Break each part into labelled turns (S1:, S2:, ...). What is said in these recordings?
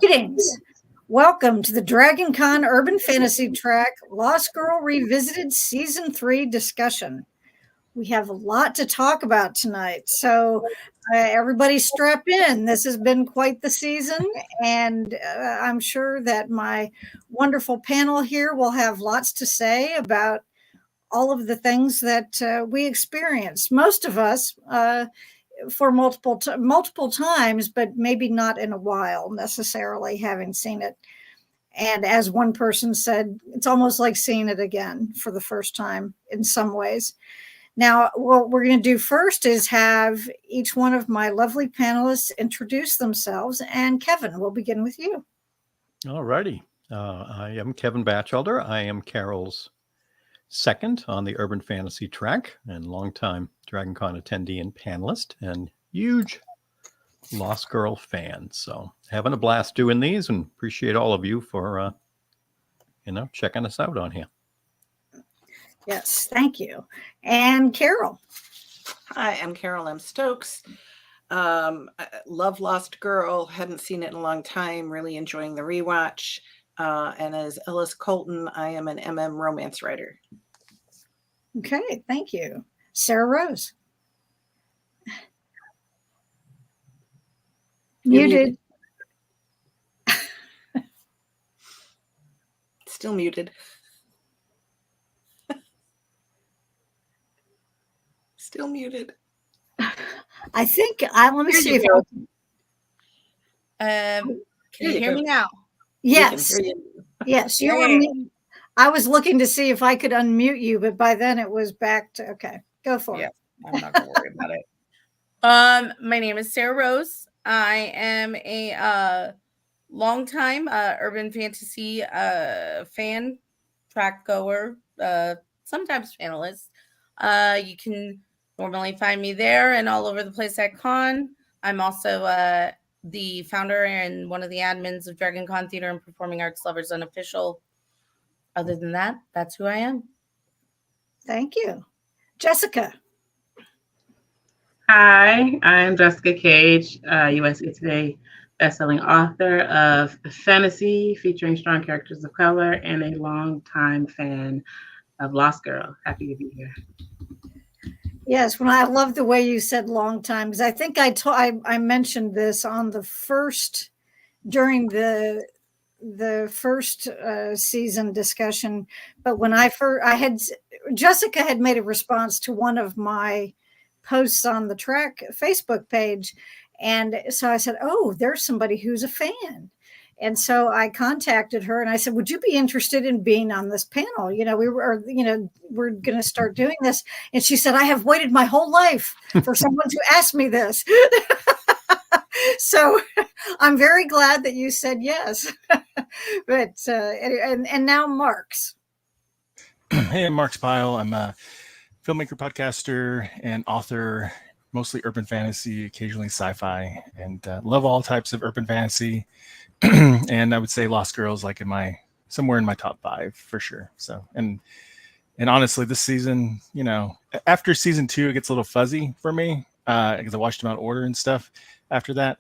S1: Greetings. Welcome to the Dragon Con Urban Fantasy Track Lost Girl Revisited Season 3 discussion. We have a lot to talk about tonight, so everybody strap in. This has been quite the season, and I'm sure that my wonderful panel here will have lots to say about all of the things that we experienced. Most of us for multiple times, but maybe not in a while necessarily having seen it. And as one person said, it's almost like seeing it again for the first time in some ways. Now, what we're going to do first is have each one of my lovely panelists introduce themselves. And Kevin, we'll begin with you.
S2: All righty. I am Kevin Batchelder. I am Carol's second on the Urban Fantasy track and longtime DragonCon attendee and panelist and huge Lost Girl fan. So having a blast doing these and appreciate all of you for, checking us out on here.
S1: Yes, thank you. And Carol.
S3: Hi, I'm Carol M. Stokes. I love Lost Girl. Hadn't seen it in a long time. Really enjoying the rewatch. And as Ellis Colton, I am an MM romance writer.
S1: Okay, thank you. Sarah Rose. Muted.
S3: Still muted. Still muted.
S1: I think let me see if
S4: can you hear me now?
S1: Yes. Yes, you were. I was looking to see if I could unmute you, but by then it was back to okay. Go for it.
S4: I'm not gonna worry about it. My name is Sarah Rose. I am a longtime urban fantasy fan, track goer, sometimes panelist. You can normally find me there and all over the place at con. I'm also the founder and one of the admins of Dragon Con Theater and Performing Arts Lovers Unofficial. Other than that, that's who I am.
S1: Thank you. Jessica.
S5: Hi, I'm Jessica Cage, USA Today bestselling author of fantasy featuring strong characters of color and a longtime fan of Lost Girl. Happy to be here.
S1: Yes, when I love the way you said long time, because I think I mentioned this on the first during the first season discussion, but when Jessica had made a response to one of my posts on the track Facebook page, and so I said, "Oh, there's somebody who's a fan." And so I contacted her and I said, "Would you be interested in being on this panel? We're going to start doing this." And she said, "I have waited my whole life for someone to ask me this." So I'm very glad that you said yes. But and now Mark's.
S6: Hey, I'm Mark Spile. I'm a filmmaker, podcaster, and author, mostly urban fantasy, occasionally sci-fi, and love all types of urban fantasy. And I would say Lost Girls like somewhere in my top 5 for sure. So and honestly, this season, after season 2, it gets a little fuzzy for me because I watched them out of order and stuff after that.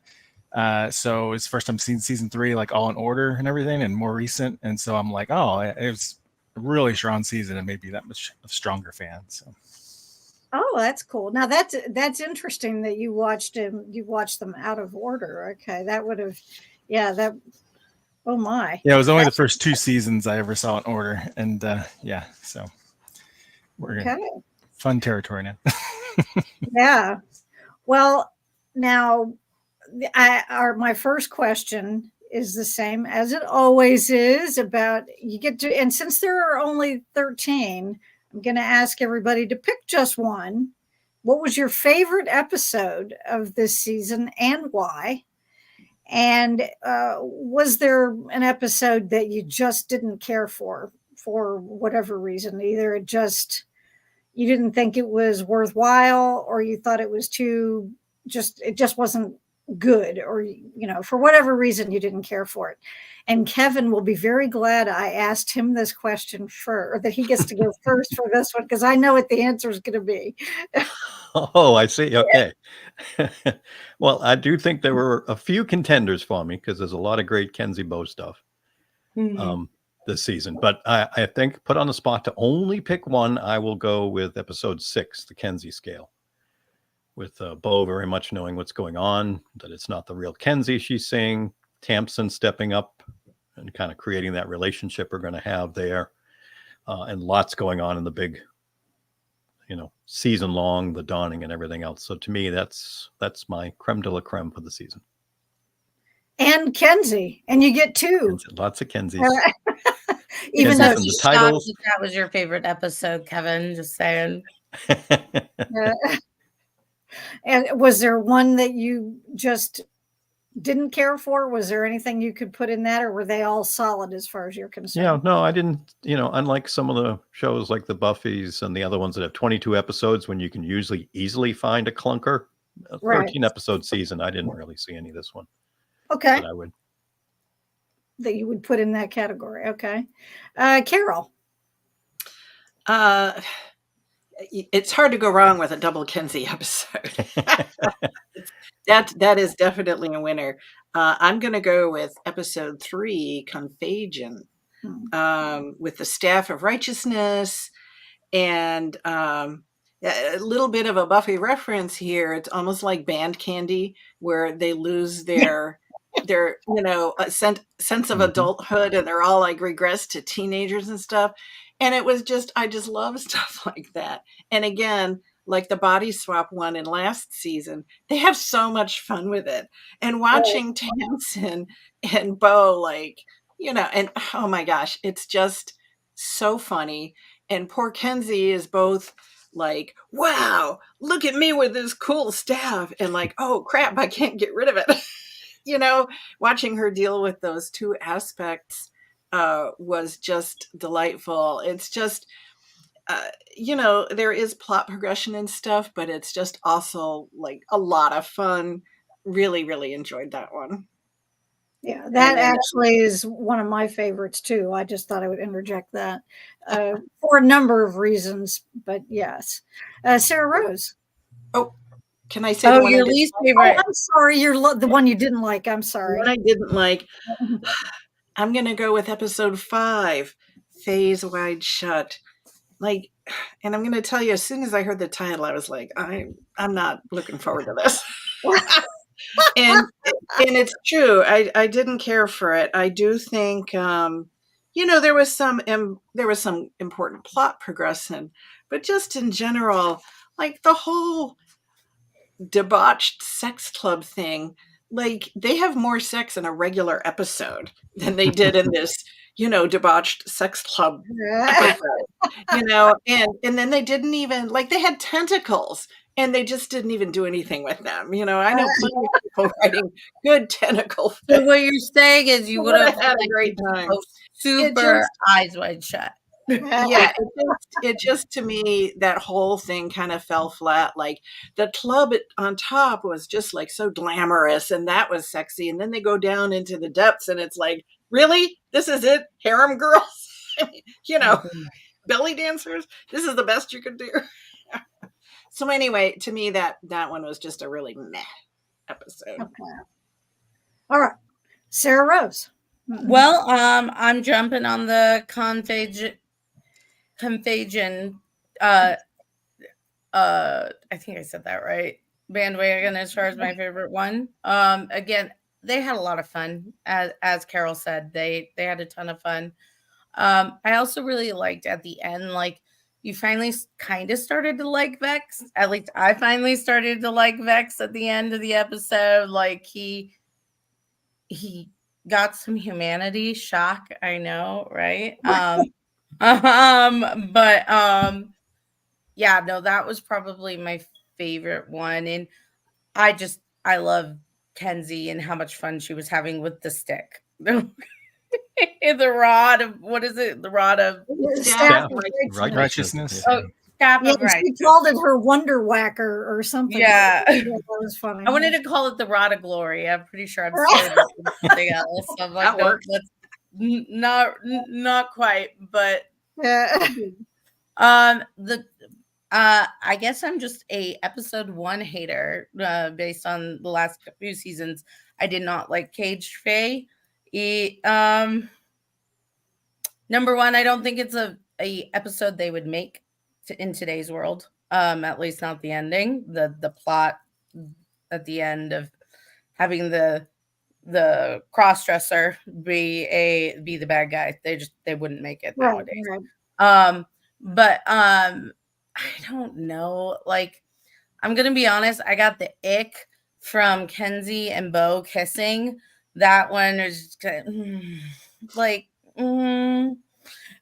S6: So it's the first time seeing season 3 like all in order and everything and more recent. And so I'm like, oh, it was a really strong season and maybe that much a stronger fan. So.
S1: Oh, that's cool. Now that's interesting that you watched them out of order. Okay, that would have. Yeah, oh my.
S6: Yeah, it was only the first 2 seasons I ever saw in order. And so we're in fun territory now.
S1: Yeah. Well, now my first question is the same as it always is about and since there are only 13, I'm going to ask everybody to pick just one. What was your favorite episode of this season and why? And was there an episode that you just didn't care for whatever reason? Either you didn't think it was worthwhile, or you thought it was it just wasn't good, or for whatever reason you didn't care for it. And Kevin will be very glad I asked him this question first, or that he gets to go first for this one, because I know what the answer is going to be.
S2: Oh, I see. Okay. Well, I do think there were a few contenders for me because there's a lot of great Kenzie Bo stuff this season. But I think, put on the spot to only pick one, I will go with episode 6, the Kenzie scale, with Bo very much knowing what's going on, that it's not the real Kenzie she's seeing, Tamsin stepping up and kind of creating that relationship we're going to have there, and lots going on in the big, season long, the dawning and everything else. So to me, that's my creme de la creme for the season.
S1: And Kenzie, and you get 2.
S2: Lots of Kenzies.
S1: Even
S2: Kenzie
S1: though
S2: from the titles.
S4: That was your favorite episode, Kevin. Just saying.
S1: And was there one that you just didn't care for? Was there anything you could put in that, or were they all solid as far as you're concerned?
S2: Yeah, no, I didn't. Unlike some of the shows like the Buffys and the other ones that have 22 episodes, when you can usually easily find a clunker, a 13 episode season, I didn't really see any of this one.
S1: Okay.
S2: That
S1: you would put in that category. Okay. Carol.
S3: It's hard to go wrong with a double Kenzie episode. That is definitely a winner. I'm going to go with episode 3, Contagion, with the Staff of Righteousness, and a little bit of a Buffy reference here. It's almost like Band Candy, where they lose their sense of adulthood, and they're all like regress to teenagers and stuff. And it was I just love stuff like that. And again, like the body swap one in last season, they have so much fun with it. And watching Tamsin and Bo, and oh my gosh, it's just so funny. And poor Kenzie is both like, wow, look at me with this cool staff, and like, oh crap, I can't get rid of it. Watching her deal with those two aspects was just delightful. It's just, there is plot progression and stuff, but it's just also like a lot of fun. Really, really enjoyed that one.
S1: Yeah, that actually is one of my favorites too. I just thought I would interject that for a number of reasons, but yes. Sarah Rose.
S3: Oh, can I say the one
S4: your least favorite?
S1: Oh, I'm sorry, you're the one you didn't like. I'm sorry.
S3: The one I didn't like. I'm going to go with episode 5, Phase Wide Shut. And I'm going to tell you, as soon as I heard the title, I was like, I'm not looking forward to this. and it's true. I didn't care for it. I do think, there was some important plot progression, but just in general, like the whole debauched sex club thing, like they have more sex in a regular episode than they did in this, debauched sex club episode, and then they didn't even, like, they had tentacles and they just didn't even do anything with them. I know plenty of people writing good tentacle fics.
S4: So what you're saying is you would have
S3: had a great time.
S4: Super eyes wide shut.
S3: Yeah, it just to me, that whole thing kind of fell flat. Like the club on top was just like so glamorous, and that was sexy, and then they go down into the depths and it's like, really, this is it? Harem girls, belly dancers, this is the best you could do. So anyway, to me, that one was just a really meh episode.
S1: Okay. All right, Sarah Rose.
S4: Well, I'm jumping on the Contagion. I think I said that right. Bandwagon as far as my favorite one. Again, they had a lot of fun. As Carol said, they had a ton of fun. I also really liked at the end, like, you finally kind of started to like Vex. At least I finally started to like Vex at the end of the episode. Like he got some humanity. Shock, I know, right? Yeah, no, that was probably my favorite one. And I love Kenzie and how much fun she was having with the stick. The rod of, what is it? The rod of
S2: Staff
S6: Righteousness.
S4: Oh, Scapa
S1: Yeah,
S4: Bright.
S1: she called it her Wonder Whacker or something.
S4: Yeah.
S1: That was funny.
S4: I wanted to call it the Rod of Glory. I'm pretty sure I'm scared of something else. I'm like,
S3: That
S4: no,
S3: works.
S4: that's not quite, but
S1: Yeah.
S4: the I guess I'm just a episode 1 hater based on the last few seasons. I did not like Cage Faye. Number one, I don't think it's a episode they would make in today's world. At least not the ending. The plot at the end of having the cross-dresser be the bad guy. They wouldn't make it nowadays.
S1: Right.
S4: But I don't know. Like, I'm gonna be honest, I got the ick from Kenzie and Bo kissing. That one is like and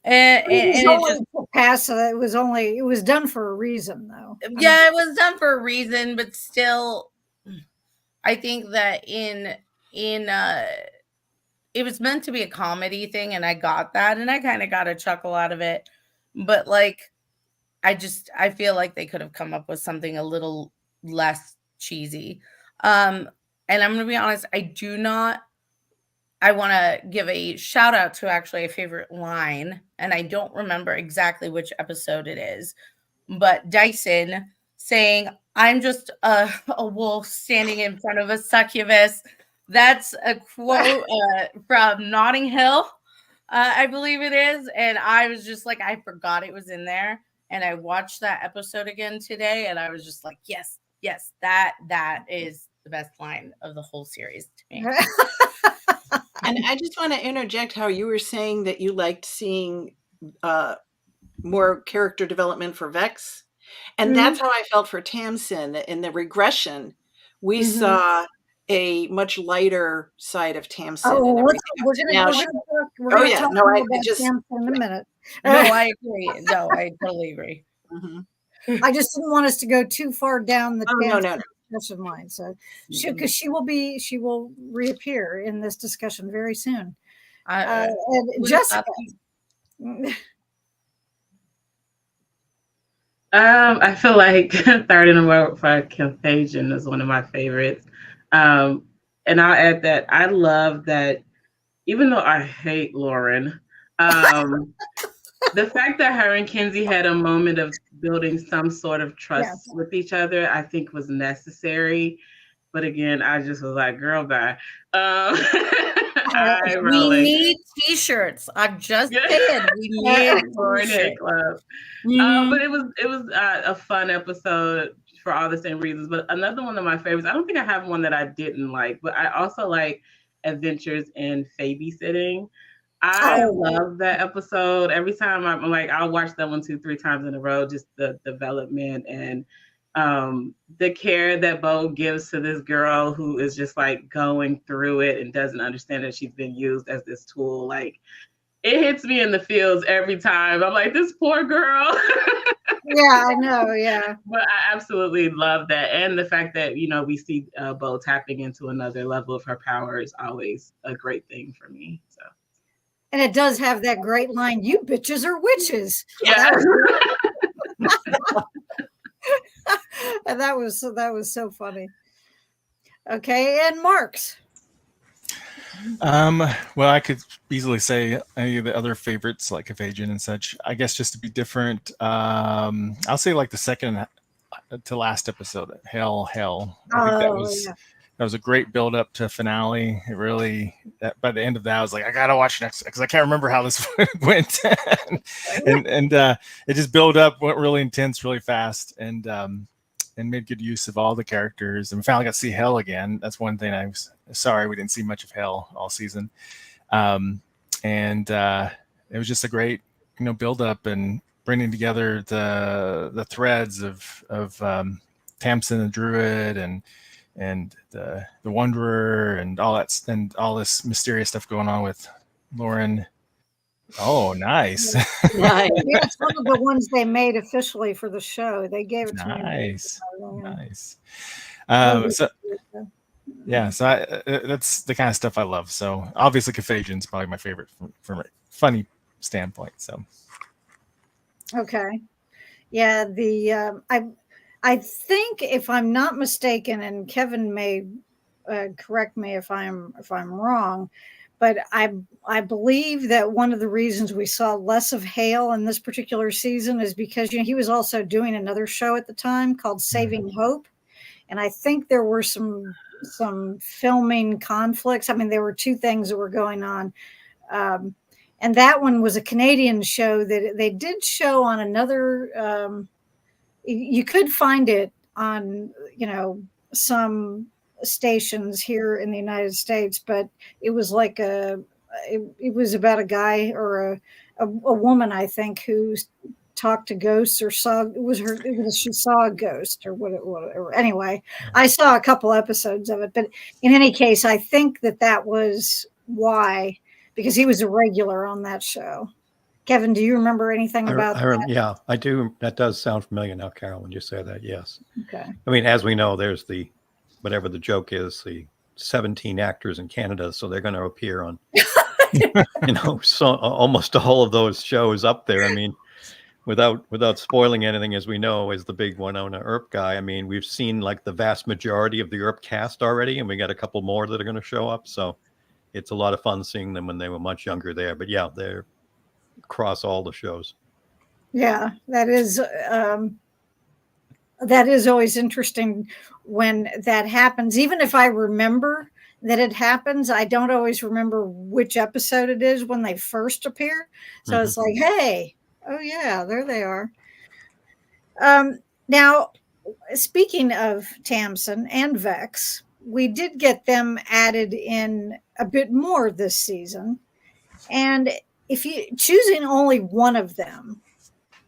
S1: it was done for a reason, though.
S4: Yeah, it was done for a reason, but still, I think that it was meant to be a comedy thing, and I got that, and I kind of got a chuckle out of it. But like, I feel like they could have come up with something a little less cheesy. And I'm gonna be honest, I want to give a shout out to actually a favorite line, and I don't remember exactly which episode it is, but Dyson saying, "I'm just a wolf standing in front of a succubus." That's a quote from Notting Hill, I believe it is. And I was just like, I forgot it was in there. And I watched that episode again today, and I was just like, yes, that is the best line of the whole series to me.
S3: And I just want to interject how you were saying that you liked seeing more character development for Vex. And that's how I felt for Tamsin. In the regression, we saw a much lighter side of Tamsin.
S1: We're going to talk about Tamsin in a minute.
S4: No, I agree. No, I totally agree.
S1: I just didn't want us to go too far down the
S3: no.
S1: discussion line. So, because she will reappear in this discussion very soon. And Jessica.
S5: I feel like Third in the World for Contagion is one of my favorites. And I'll add that I love that, even though I hate Lauren, the fact that her and Kenzie had a moment of building some sort of trust with each other, I think was necessary. But again, I just was like, girl, bye.
S4: We need t-shirts. I'm just saying, we need
S5: Lauren Hate Club. But it was a fun episode for all the same reasons. But another one of my favorites, I don't think I have one that I didn't like, but I also like Adventures in Babysitting. I love that episode. Every time I'm like, I'll watch that one 2-3 times in a row, just the development and the care that Bo gives to this girl who is just like going through it and doesn't understand that she's been used as this tool. Like, it hits me in the feels every time. I'm like, this poor girl.
S1: Yeah, I know. Yeah.
S5: But I absolutely love that. And the fact that, we see Bo tapping into another level of her power is always a great thing for me. So.
S1: And it does have that great line, "You bitches are witches."
S5: Yeah.
S1: And that was so funny. Okay, and Marks.
S6: Well, I could easily say any of the other favorites like Contagion and such. I guess just to be different, I'll say like the second to last episode, Hell. I think that was a great build up to finale. It really, by the end of that, I was like, I gotta watch next because I can't remember how this went, and it just built up, went really intense, really fast, and made good use of all the characters. And we finally got to see Hell again. That's one thing I was sorry we didn't see much of Hell all season, and it was just a great build up and bringing together the threads of Tamsin the Druid and the Wanderer and all that, and all this mysterious stuff going on with Lauren. Oh, nice.
S1: Yeah, it's one of the ones they made officially for the show. They gave it to me.
S6: Nice. So that's the kind of stuff I love. So obviously Contagion is probably my favorite from a funny standpoint. So.
S1: Okay. Yeah, I think if I'm not mistaken, and Kevin may correct me if I'm wrong, but I believe that one of the reasons we saw less of Hale in this particular season is because he was also doing another show at the time called Saving Hope, and I think there were some filming conflicts. I mean, there were two things that were going on. And that one was a Canadian show that they did show on another. You could find it on, some stations here in the United States, but it was like it was about a guy or a woman, I think, who talked to ghosts or she saw a ghost or whatever. Anyway, I saw a couple episodes of it, but in any case, I think that was why, because he was a regular on that show. Kevin, do you remember anything about that?
S2: Yeah, I do. That does sound familiar now, Carol, when you say that. Yes.
S1: Okay.
S2: I mean, as we know, there's whatever the joke is, the 17 actors in Canada, so they're going to appear on, so almost all of those shows up there. I mean, without spoiling anything, as we know, is the big Winona Earp guy. I mean, we've seen like the vast majority of the Earp cast already, and we got a couple more that are going to show up. So it's a lot of fun seeing them when they were much younger there. But yeah, they're across all the shows.
S1: Yeah, that is always interesting when that happens. Even if I remember that it happens, I don't always remember which episode it is when they first appear. So It's like, hey, oh yeah, there they are. Now, speaking of Tamsin and Vex, we did get them added in a bit more this season. And if you choosing only one of them,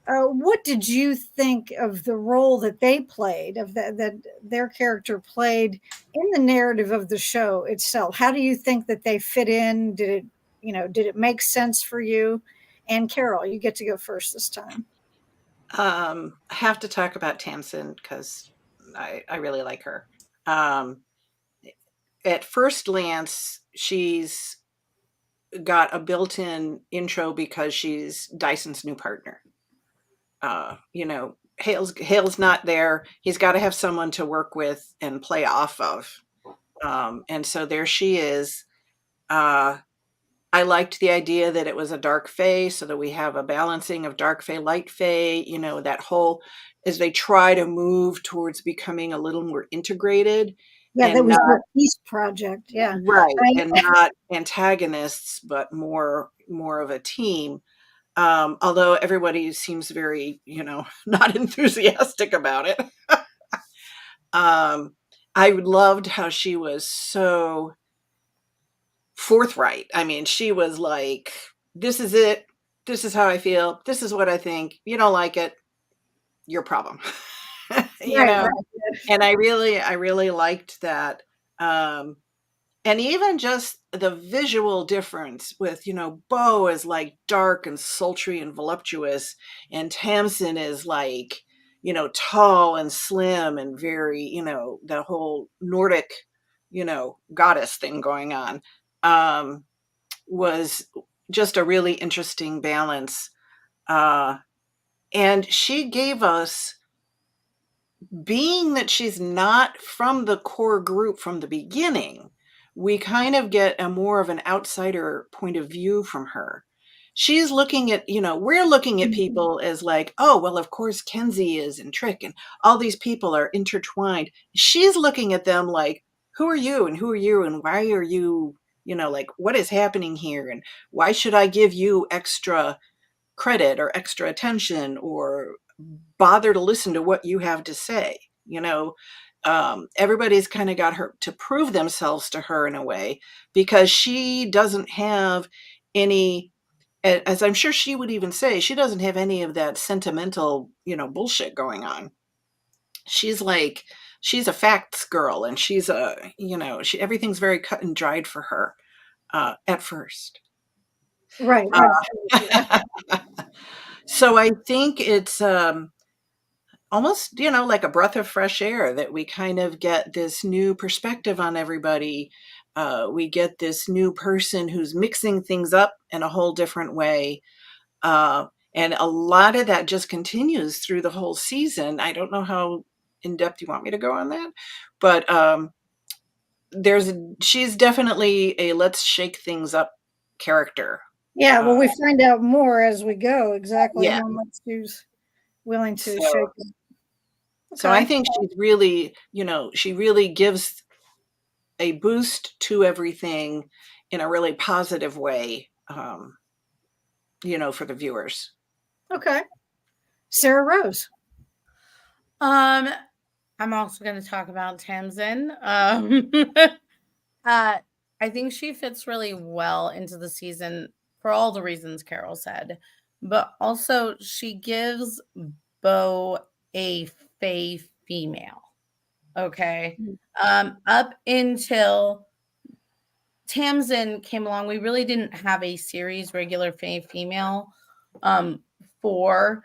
S1: what did you think of the role that they played, that their character played in the narrative of the show itself? How do you think that they fit in? Did it make sense for you? And Carol, you get to go first this time.
S3: I have to talk about Tamsin because I really like her. At first glance, she's got a built-in intro because she's Dyson's new partner. Hale's not there. He's got to have someone to work with and play off of. And so there she is. I liked the idea that it was a dark fae, so that we have a balancing of dark fae, light fae, that whole, as they try to move towards becoming a little more integrated.
S1: Yeah, that was the peace project. Yeah.
S3: Right. And not antagonists, but more of a team. Although everybody seems very, not enthusiastic about it. I loved how she was so forthright. I mean, she was like, this is it. This is how I feel. This is what I think. You don't like it, your problem. Right. And I really liked that. And even just the visual difference with, Bo is like dark and sultry and voluptuous, and Tamsin is like, tall and slim and very, the whole Nordic, goddess thing going on, was just a really interesting balance. And she gave us, being that she's not from the core group from the beginning, we kind of get a more of an outsider point of view from her. She's looking at, we're looking at people as like, oh, well, of course, Kenzie is and Trick and all these people are intertwined. She's looking at them like, who are you and who are you and why are you, like, what is happening here? And why should I give you extra credit or extra attention or bother to listen to what you have to say? Everybody's kind of got her to prove themselves to her in a way, because she doesn't have any, as I'm sure she would even say, she doesn't have any of that sentimental, bullshit going on. She's a facts girl, and she's everything's very cut and dried for her, at first.
S1: Right.
S3: So I think it's, almost, like a breath of fresh air that we kind of get this new perspective on everybody. We get this new person who's mixing things up in a whole different way. And And a lot of that just continues through the whole season. I don't know how in depth you want me to go on that, but she's definitely a let's shake things up character.
S1: Yeah, well, we find out more as we go exactly
S3: Yeah.
S1: how much she's willing to
S3: So-
S1: shake it.
S3: So I think she's really, she really gives a boost to everything in a really positive way, for the viewers.
S1: Okay. Sarah Rose.
S4: I'm also going to talk about Tamsin. I think she fits really well into the season for all the reasons Carol said, but also she gives Bo a fae female. Okay. Up until Tamsin came along, we really didn't have a series regular fae female for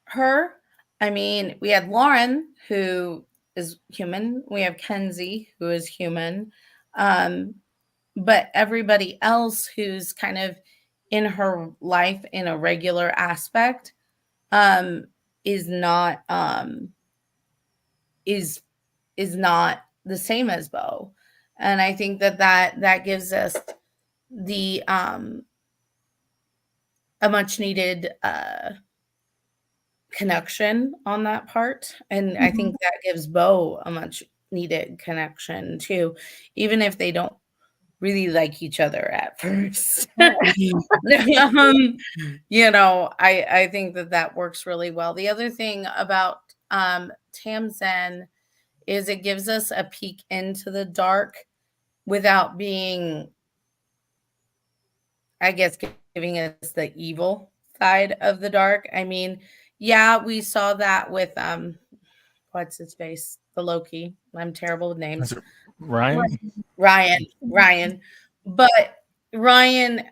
S4: her. I mean, we had Lauren, who is human. We have Kenzie, who is human. But everybody else who's kind of in her life in a regular aspect is not is not the same as Bo. And I think that gives us the a much needed connection on that part. And I think that gives Bo a much needed connection too, even if they don't really like each other at first. I think that works really well. The other thing about Tamsin is it gives us a peek into the dark without being, I guess, giving us the evil side of the dark. I mean, yeah, we saw that with what's his face? The Loki. I'm terrible with names.
S6: Is it Ryan?
S4: Ryan. But Ryan,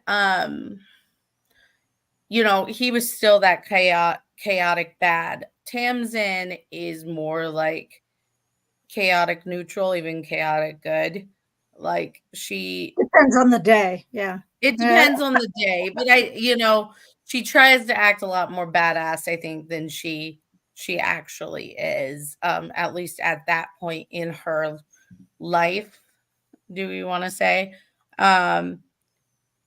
S4: he was still that chaotic bad. Tamsin is more like chaotic neutral, even chaotic good. Like she
S1: Depends on the day. Yeah.
S4: It depends on the day, but she tries to act a lot more badass, I think, than she actually is. At least at that point in her life, do we want to say? And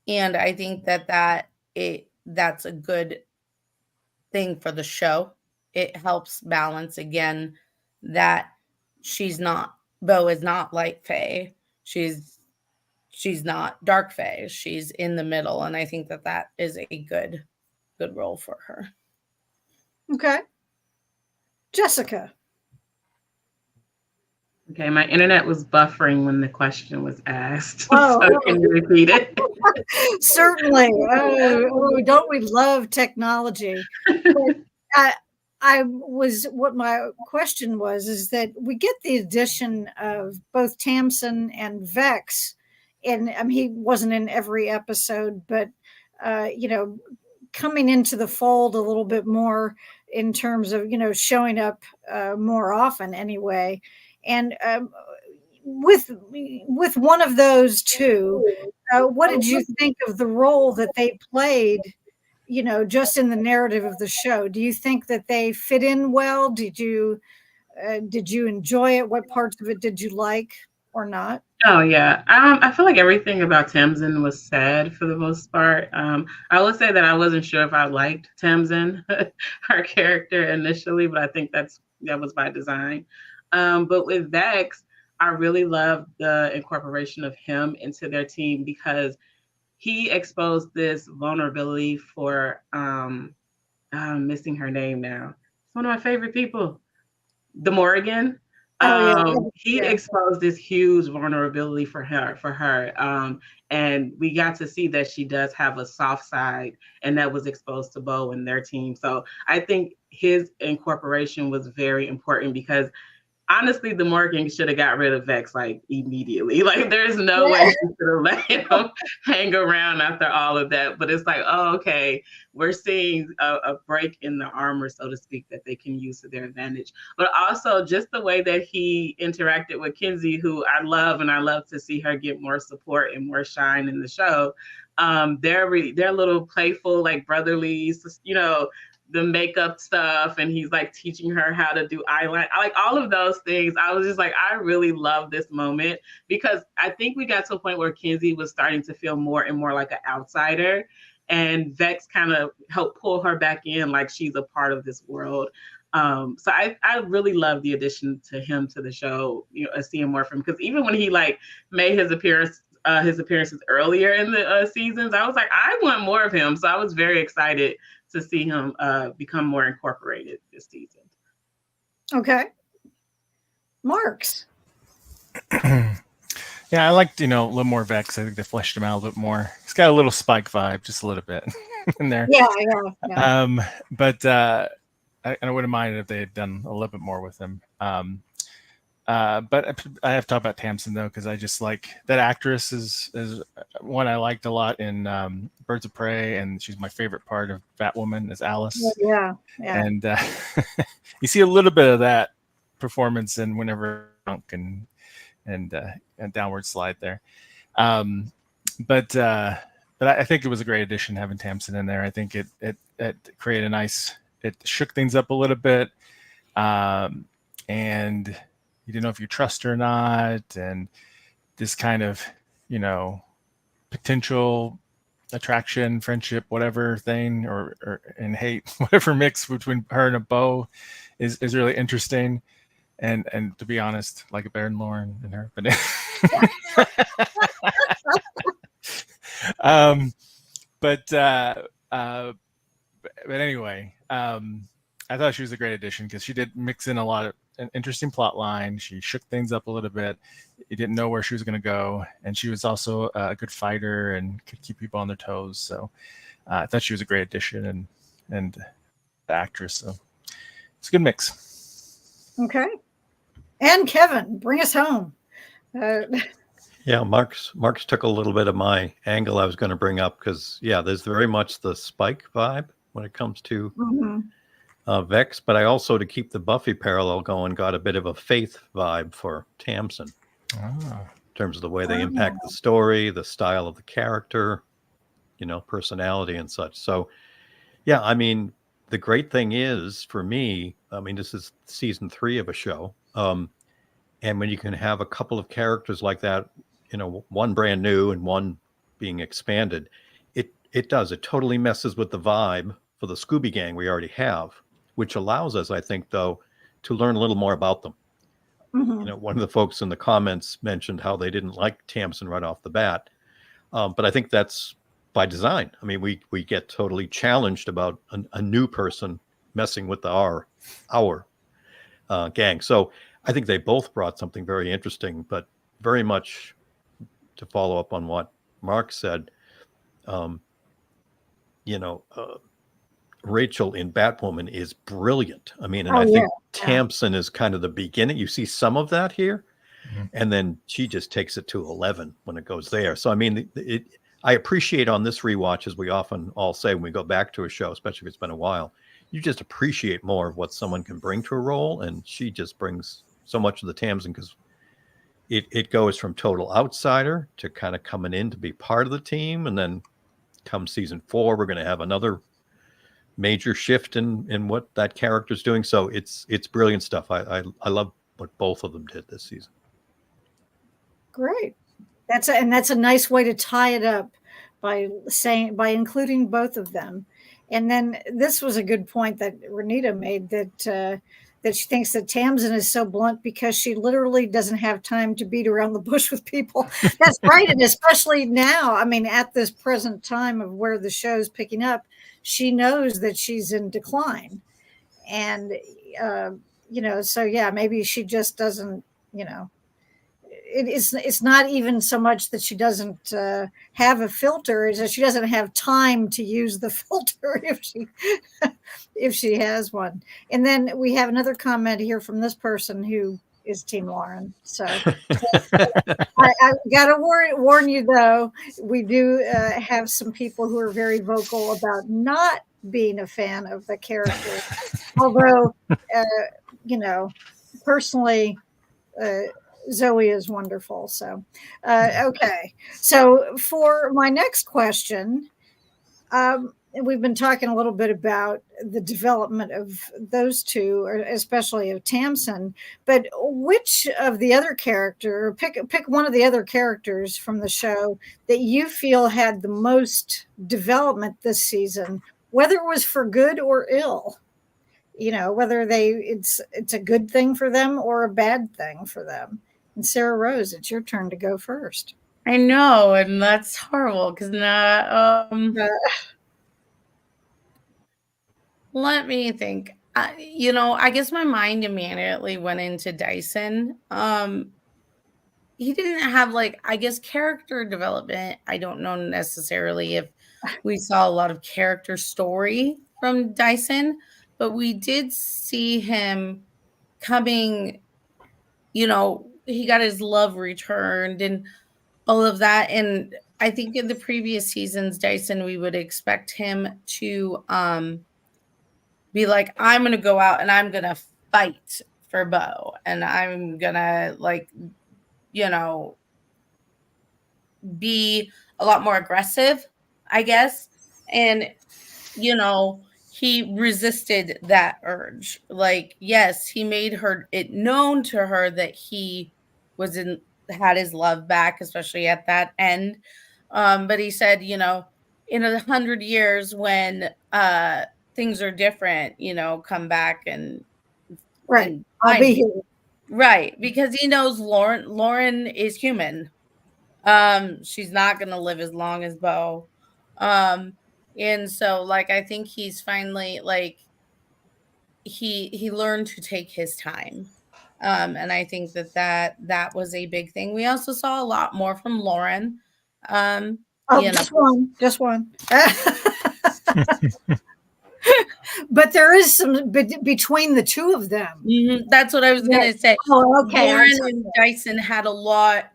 S4: I think that's a good thing for the show. It helps balance again that Bo is not light fae. She's not dark fae. She's in the middle, and I think that is a good role for her.
S1: Okay. Jessica.
S5: Okay, my internet was buffering when the question was asked.
S1: Oh.
S5: So can you repeat it?
S1: Certainly. Don't we love technology? What my question was is that we get the addition of both Tamsin and Vex, and he wasn't in every episode, but coming into the fold a little bit more in terms of showing up more often anyway. And with one of those two, what did you think of the role that they played? Just in the narrative of the show, do you think that they fit in well? Did you enjoy it? What parts of it did you like or not?
S5: Oh yeah, I feel like everything about Tamsin was said for the most part. I will say that I wasn't sure if I liked Tamsin, her character initially, but I think that was by design. But with Vex, I really loved the incorporation of him into their team because he exposed this vulnerability for I'm missing her name now. It's one of my favorite people, the Morrigan. He exposed this huge vulnerability for her. And we got to see that she does have a soft side, and that was exposed to Bo and their team. So I think his incorporation was very important because honestly, the Morgan should have got rid of Vex like immediately. Like there's no way she should have let him hang around after all of that. But it's like, oh, okay, we're seeing a break in the armor, so to speak, that they can use to their advantage. But also just the way that he interacted with Kenzie, who I love, and I love to see her get more support and more shine in the show. They're a little playful, like brotherly, you know, the makeup stuff, and he's like teaching her how to do eyeliner. I like all of those things. I was just like, I really love this moment, because I think we got to a point where Kenzie was starting to feel more and more like an outsider, and Vex kind of helped pull her back in, like she's a part of this world. So I really love the addition to him to the show, you know, seeing more from him, because even when he like made his appearances earlier in the seasons, I was like, I want more of him. So I was very excited to see him become more incorporated this season.
S1: Okay. Marks.
S6: Yeah, I liked, a little more Vex. I think they fleshed him out a little bit more. He's got a little Spike vibe, just a little bit in there.
S1: Yeah.
S6: But I wouldn't mind if they had done a little bit more with him. But I have to talk about Tamsin, though, because I just like that actress is one I liked a lot in Birds of Prey, and she's my favorite part of Batwoman is Alice.
S1: Yeah.
S6: And you see a little bit of that performance in Whenever Drunk and Downward Slide there. But I think it was a great addition having Tamsin in there. I think it created it shook things up a little bit, and you didn't know if you trust her or not, and this kind of, potential attraction, friendship, whatever thing, or and hate, whatever mix between her and a beau is really interesting. And to be honest, like a Baron Lauren and her, but but anyway, I thought she was a great addition because she did mix in a lot of an interesting plot line. She shook things up a little bit. You didn't know where she was going to go, and she was also a good fighter and could keep people on their toes. So I thought she was a great addition and the actress. So it's a good mix.
S1: Okay. And Kevin, bring us home.
S2: Yeah, Mark's took a little bit of my angle I was going to bring up because, there's very much the Spike vibe when it comes to Vex, but I also, to keep the Buffy parallel going, got a bit of a Faith vibe for Tamsin in terms of the way they impact the story, the style of the character, personality and such. So, I mean, the great thing is for me, this is season 3 of a show. And when you can have a couple of characters like that, one brand new and one being expanded, it totally messes with the vibe for the Scooby Gang we already have, which allows us, I think, though, to learn a little more about them. One of the folks in the comments mentioned how they didn't like Tamsin right off the bat. But I think that's by design. I mean, we get totally challenged about a new person messing with our gang. So I think they both brought something very interesting, but very much to follow up on what Mark said, Rachel in Batwoman is brilliant. I mean, and I think Tamsin is kind of the beginning. You see some of that here, and then she just takes it to 11 when it goes there. So, I mean, I appreciate on this rewatch, as we often all say when we go back to a show, especially if it's been a while, you just appreciate more of what someone can bring to a role. And she just brings so much of the Tamsin because it goes from total outsider to kind of coming in to be part of the team. And then come season 4, we're going to have another major shift in what that character's doing. So it's brilliant stuff. I love what both of them did this season.
S1: Great. That's a nice way to tie it up by including both of them. And then this was a good point that Renita made that she thinks that Tamsin is so blunt because she literally doesn't have time to beat around the bush with people. That's right. And especially now, I mean, at this present time of where the show's picking up, she knows that she's in decline. And, so maybe she just doesn't, it's not even so much that she doesn't have a filter, is that she doesn't have time to use the filter if she has one. And then we have another comment here from this person who is Team Lauren. So I got to warn you, though, we do have some people who are very vocal about not being a fan of the character. Although, personally, Zoe is wonderful. So, okay. So for my next question, we've been talking a little bit about the development of those two, or especially of Tamsin. But which of the other character, pick one of the other characters from the show that you feel had the most development this season, whether it was for good or ill. You know, whether it's a good thing for them or a bad thing for them. And Sarah Rose, it's your turn to go first.
S4: I know, and that's horrible because let me think. I guess my mind immediately went into Dyson. He didn't have I guess character development. I don't know necessarily if we saw a lot of character story from Dyson, but we did see him coming, he got his love returned and all of that. And I think in the previous seasons, Dyson, we would expect him to be like, I'm going to go out and I'm going to fight for Bo. And I'm going to be a lot more aggressive, I guess. And, he resisted that urge. Yes, he made it known to her that he had his love back, especially at that end. But he said, in 100 years when things are different, come back and
S1: right. I'll be here.
S4: Right, because he knows Lauren is human. She's not going to live as long as Bo. And so I think he's finally he learned to take his time. And I think that was a big thing. We also saw a lot more from Lauren.
S1: Just one. But there is some between the two of them.
S4: Mm-hmm. That's what I was going to say.
S1: Oh, okay.
S4: Lauren and Dyson had a lot.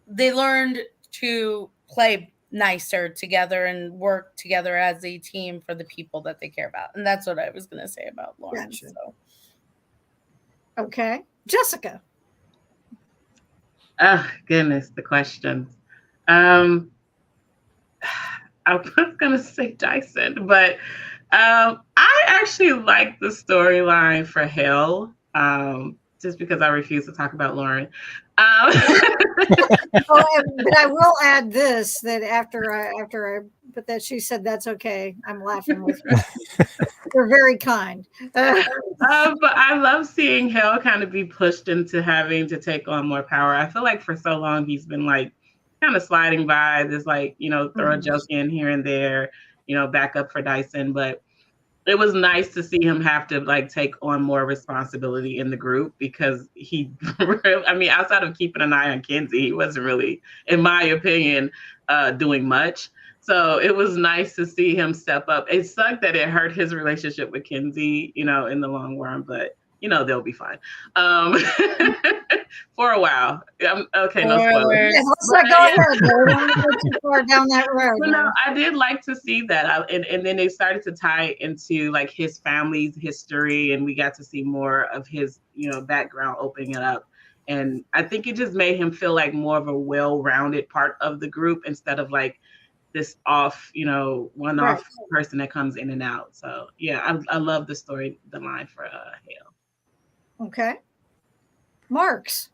S4: They learned to play nicer together and work together as a team for the people that they care about. And that's what I was going to say about Lauren.
S1: Gotcha.
S4: So.
S1: Okay. Jessica.
S5: Oh, goodness, the questions. I was going to say Dyson, but I actually like the storyline for Hill, just because I refuse to talk about Lauren.
S1: But I will add this, that after I but that she said that's okay. I'm laughing with her. They're very kind.
S5: But I love seeing Hill kind of be pushed into having to take on more power. I feel like for so long he's been kind of sliding by, this throw a joke in here and there, back up for Dyson. But it was nice to see him have to take on more responsibility in the group, because he, outside of keeping an eye on Kenzie, he wasn't really, in my opinion, doing much. So it was nice to see him step up. It sucked that it hurt his relationship with Kenzie, in the long run, but they'll be fine. For a while. Okay, no spoilers.
S1: Yeah, let's not go ahead. We don't go too far down that road.
S5: But no, I did like to see that. And then they started to tie into his family's history, and we got to see more of his, background, opening it up. And I think it just made him feel like more of a well-rounded part of the group, instead of this off, one-off person that comes in and out. So yeah, I love the line for Hale.
S1: Okay. Marks.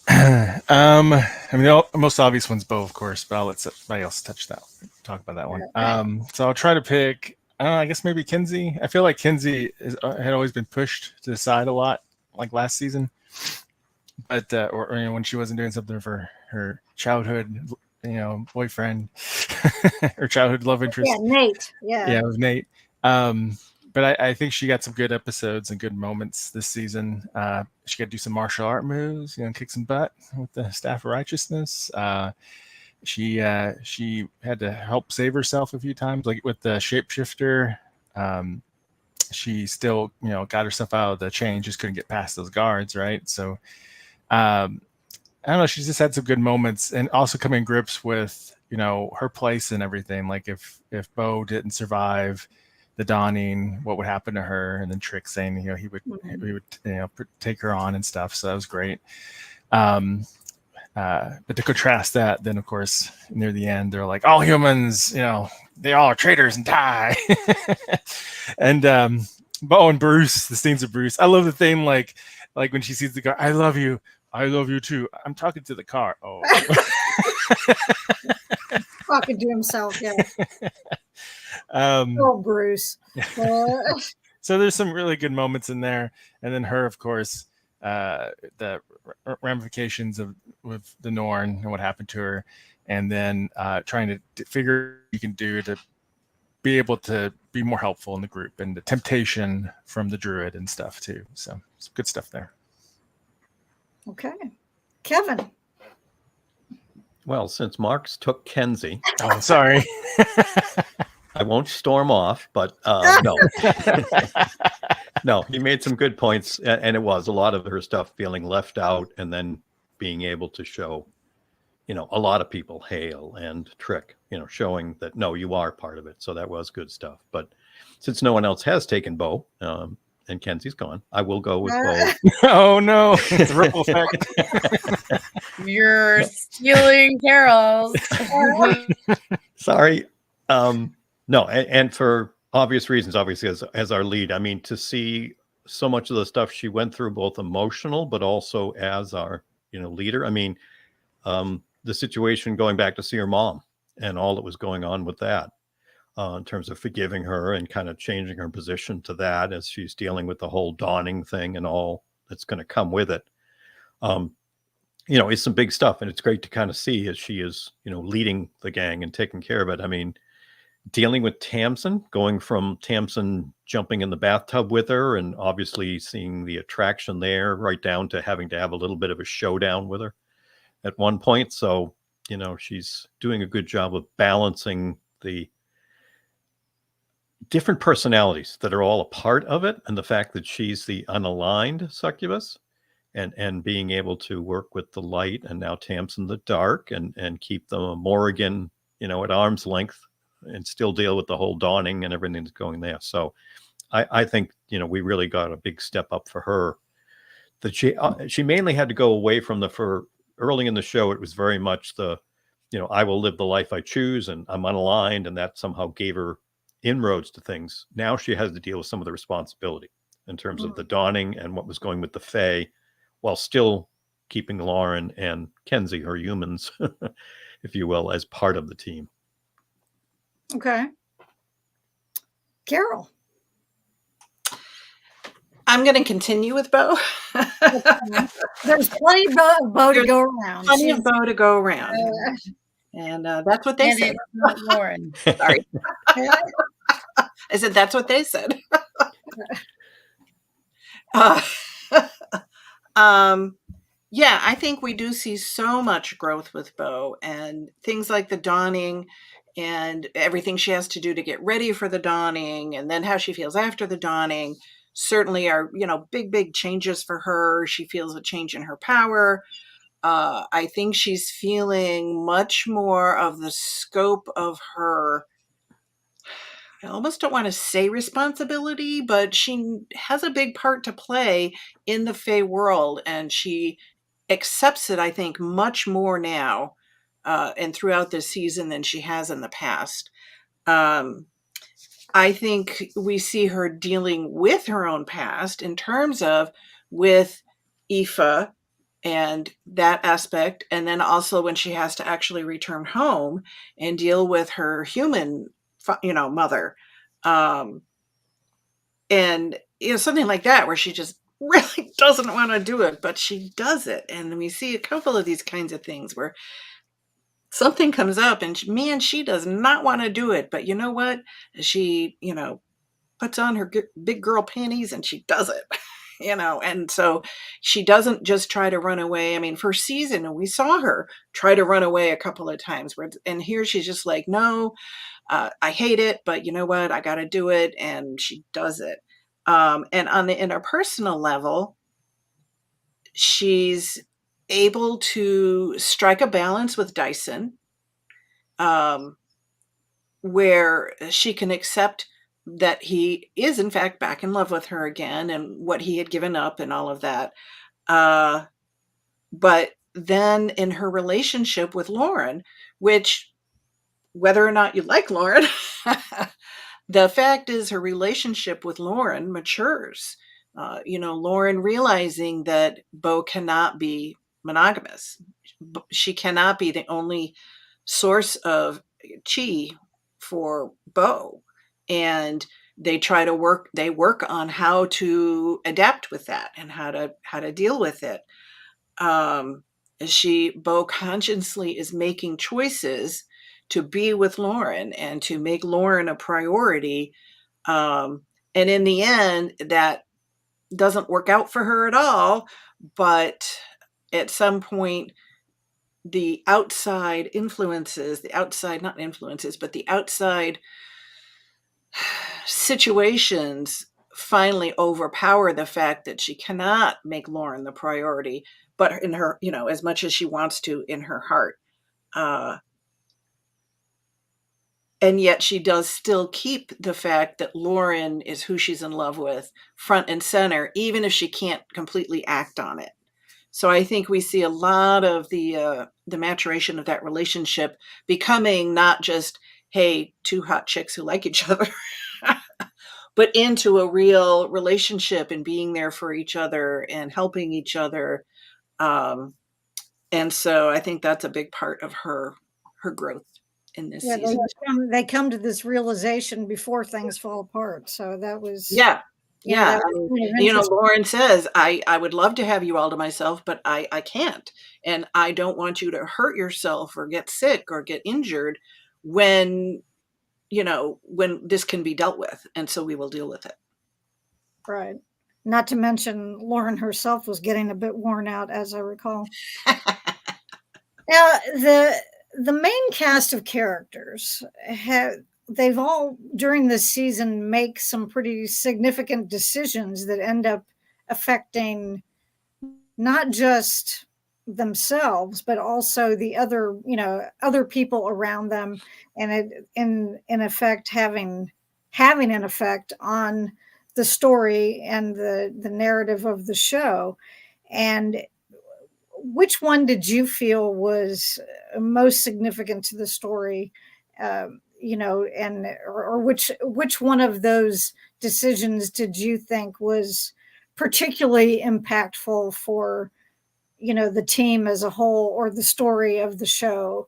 S6: The most obvious one's Bo, of course, but I'll let somebody else talk about that one.
S1: Okay.
S6: So I'll try to pick, I guess maybe Kenzie. I feel like Kenzie had always been pushed to the side a lot, last season, but or when she wasn't doing something for her childhood, boyfriend, her childhood love interest.
S1: Yeah, Nate. Yeah,
S6: it was Nate. But I think she got some good episodes and good moments this season. She got to do some martial art moves, kick some butt with the Staff of Righteousness. She had to help save herself a few times, with the shapeshifter. She still, got herself out of the chain, just couldn't get past those guards, right? So, I don't know. She's just had some good moments, and also coming to grips with, her place and everything. If Bo didn't survive, the Dawning, what would happen to her, and then Trick saying, he would take her on and stuff. So that was great. But to contrast that, then of course near the end they're like, all humans, they all are traitors and die. And Bo and Bruce, the scenes of Bruce, I love the thing like when she sees the car, I love you too. I'm talking to the car. Oh.
S1: Talking to himself, yeah. Bruce.
S6: So there's some really good moments in there, and then her, of course, the ramifications with the Norn and what happened to her, and then trying to figure what you can do to be able to be more helpful in the group, and the temptation from the druid and stuff too. So some good stuff there.
S1: Okay, Kevin.
S2: Well, since Marks took Kenzie,
S6: oh, sorry.
S2: I won't storm off, but no. No, he made some good points, and it was a lot of her stuff feeling left out, and then being able to show, a lot of people, Hale and Trick, showing that, no, you are part of it. So that was good stuff. But since no one else has taken Bo, and Kenzie's gone, I will go with Bo.
S6: Oh, no. It's a ripple effect.
S4: You're stealing Carol's.
S2: Sorry. No, and for obvious reasons, obviously, as our lead, I mean, to see so much of the stuff she went through, both emotional, but also as our, leader. I mean, the situation going back to see her mom and all that was going on with that, in terms of forgiving her and kind of changing her position to that as she's dealing with the whole Dawning thing and all that's going to come with it. It's some big stuff, and it's great to kind of see as she is, leading the gang and taking care of it. I mean, dealing with Tamsin, going from Tamsin jumping in the bathtub with her and obviously seeing the attraction there, right down to having to have a little bit of a showdown with her at one point. So, she's doing a good job of balancing the different personalities that are all a part of it, and the fact that she's the unaligned succubus, and being able to work with the light, and now Tamsin the dark, and keep the Morrigan, at arm's length, and still deal with the whole Dawning and everything that's going there. So I think, we really got a big step up for her, that she mainly had to go away from for early in the show. It was very much the, I will live the life I choose, and I'm unaligned. And that somehow gave her inroads to things. Now she has to deal with some of the responsibility in terms of the Dawning and what was going with the Fae, while still keeping Lauren and Kenzie, her humans, if you will, as part of the team.
S1: Okay. Carol.
S3: I'm going to continue with Bo.
S1: There's plenty of Bo to go around.
S3: Plenty of Bo to go around. And that's what they said.
S4: Not Lauren.
S3: Sorry. I said, that's what they said. Yeah, I think we do see so much growth with Bo, and things like the Dawning and everything she has to do to get ready for the Dawning, and then how she feels after the Dawning certainly are, big changes for her. She feels a change in her power. I think she's feeling much more of the scope of her, I almost don't want to say responsibility, but she has a big part to play in the Fae world, and she accepts it, I think, much more now and throughout this season than she has in the past. I think we see her dealing with her own past in terms of with Aoife and that aspect, and then also when she has to actually return home and deal with her human mother, and something like that, where she just really doesn't want to do it, but she does it. And we see a couple of these kinds of things where something comes up and she does not want to do it, but you know what, she puts on her big girl panties and she does it. And so she doesn't just try to run away. I mean, first season, we saw her try to run away a couple of times, and here she's just like, no, I hate it, but you know what? I got to do it. And she does it. And on the interpersonal level, she's able to strike a balance with Dyson, where she can accept that he is in fact back in love with her again and what he had given up and all of that. But then in her relationship with Lauren, which, whether or not you like Lauren, the fact is her relationship with Lauren matures. Lauren realizing that Bo cannot be monogamous. She cannot be the only source of chi for Bo. And they work on how to adapt with that and how to deal with it. Bo consciously is making choices to be with Lauren and to make Lauren a priority. And in the end, that doesn't work out for her at all. But at some point, the outside situations finally overpower the fact that she cannot make Lauren the priority, but in her, as much as she wants to in her heart. And yet she does still keep the fact that Lauren is who she's in love with front and center, even if she can't completely act on it. So I think we see a lot of the maturation of that relationship becoming not just, hey, two hot chicks who like each other, but into a real relationship and being there for each other and helping each other. And so I think that's a big part of her growth in this season.
S1: They come to this realization before things fall apart. So that was
S3: Lauren says, I would love to have you all to myself, but I can't, and I don't want you to hurt yourself or get sick or get injured when this can be dealt with, and so we will deal with it.
S1: Right. Not to mention Lauren herself was getting a bit worn out, as I recall. Now, the main cast of characters they've all during this season make some pretty significant decisions that end up affecting not just themselves, but also the other people around them, and it in effect having an effect on the story and the narrative of the show. And which one did you feel was most significant to the story? Or which one of those decisions did you think was particularly impactful for, the team as a whole, or the story of the show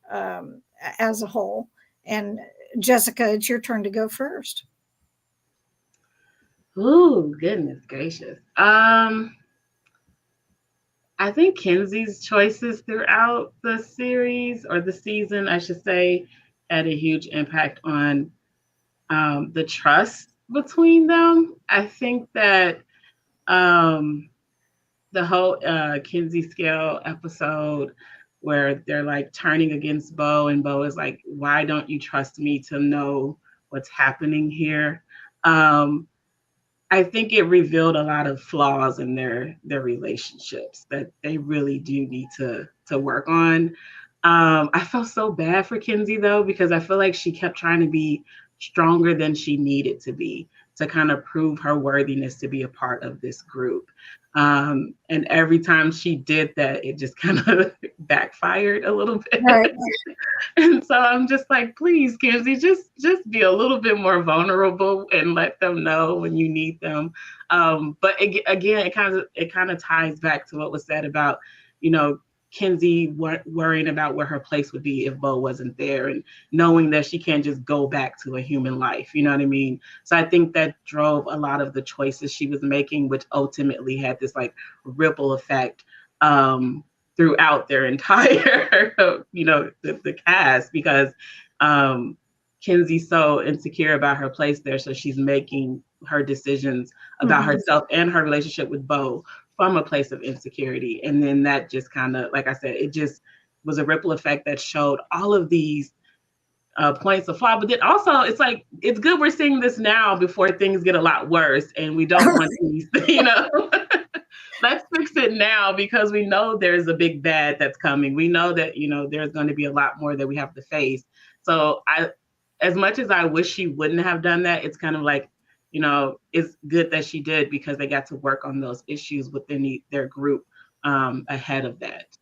S1: as a whole? And Jessica, it's your turn to go first.
S5: Ooh, goodness gracious. I think Kenzie's choices throughout the series, or the season, I should say, had a huge impact on the trust between them. I think that the whole Kinsey Scale episode where they're like turning against Bo, and Bo is like, why don't you trust me to know what's happening here? I think it revealed a lot of flaws in their relationships that they really do need to work on. I felt so bad for Kenzie, though, because I feel like she kept trying to be stronger than she needed to be to kind of prove her worthiness to be a part of this group. And every time she did that, it just kind of backfired a little bit. Right. And so I'm just like, please, Kenzie, just be a little bit more vulnerable and let them know when you need them. But again, it kind of ties back to what was said about, Kenzie worrying about where her place would be if Bo wasn't there, and knowing that she can't just go back to a human life. You know what I mean? So I think that drove a lot of the choices she was making, which ultimately had this like ripple effect throughout their entire, the cast, because Kenzie's so insecure about her place there. So she's making her decisions about herself and her relationship with Bo from a place of insecurity. And then that just kind of, like I said, it just was a ripple effect that showed all of these points of flaw. But then also, it's like, it's good we're seeing this now before things get a lot worse, and we don't want these, let's fix it now, because we know there's a big bad that's coming. We know that, there's going to be a lot more that we have to face. So as much as I wish she wouldn't have done that, it's kind of like, it's good that she did because they got to work on those issues within their group ahead of that.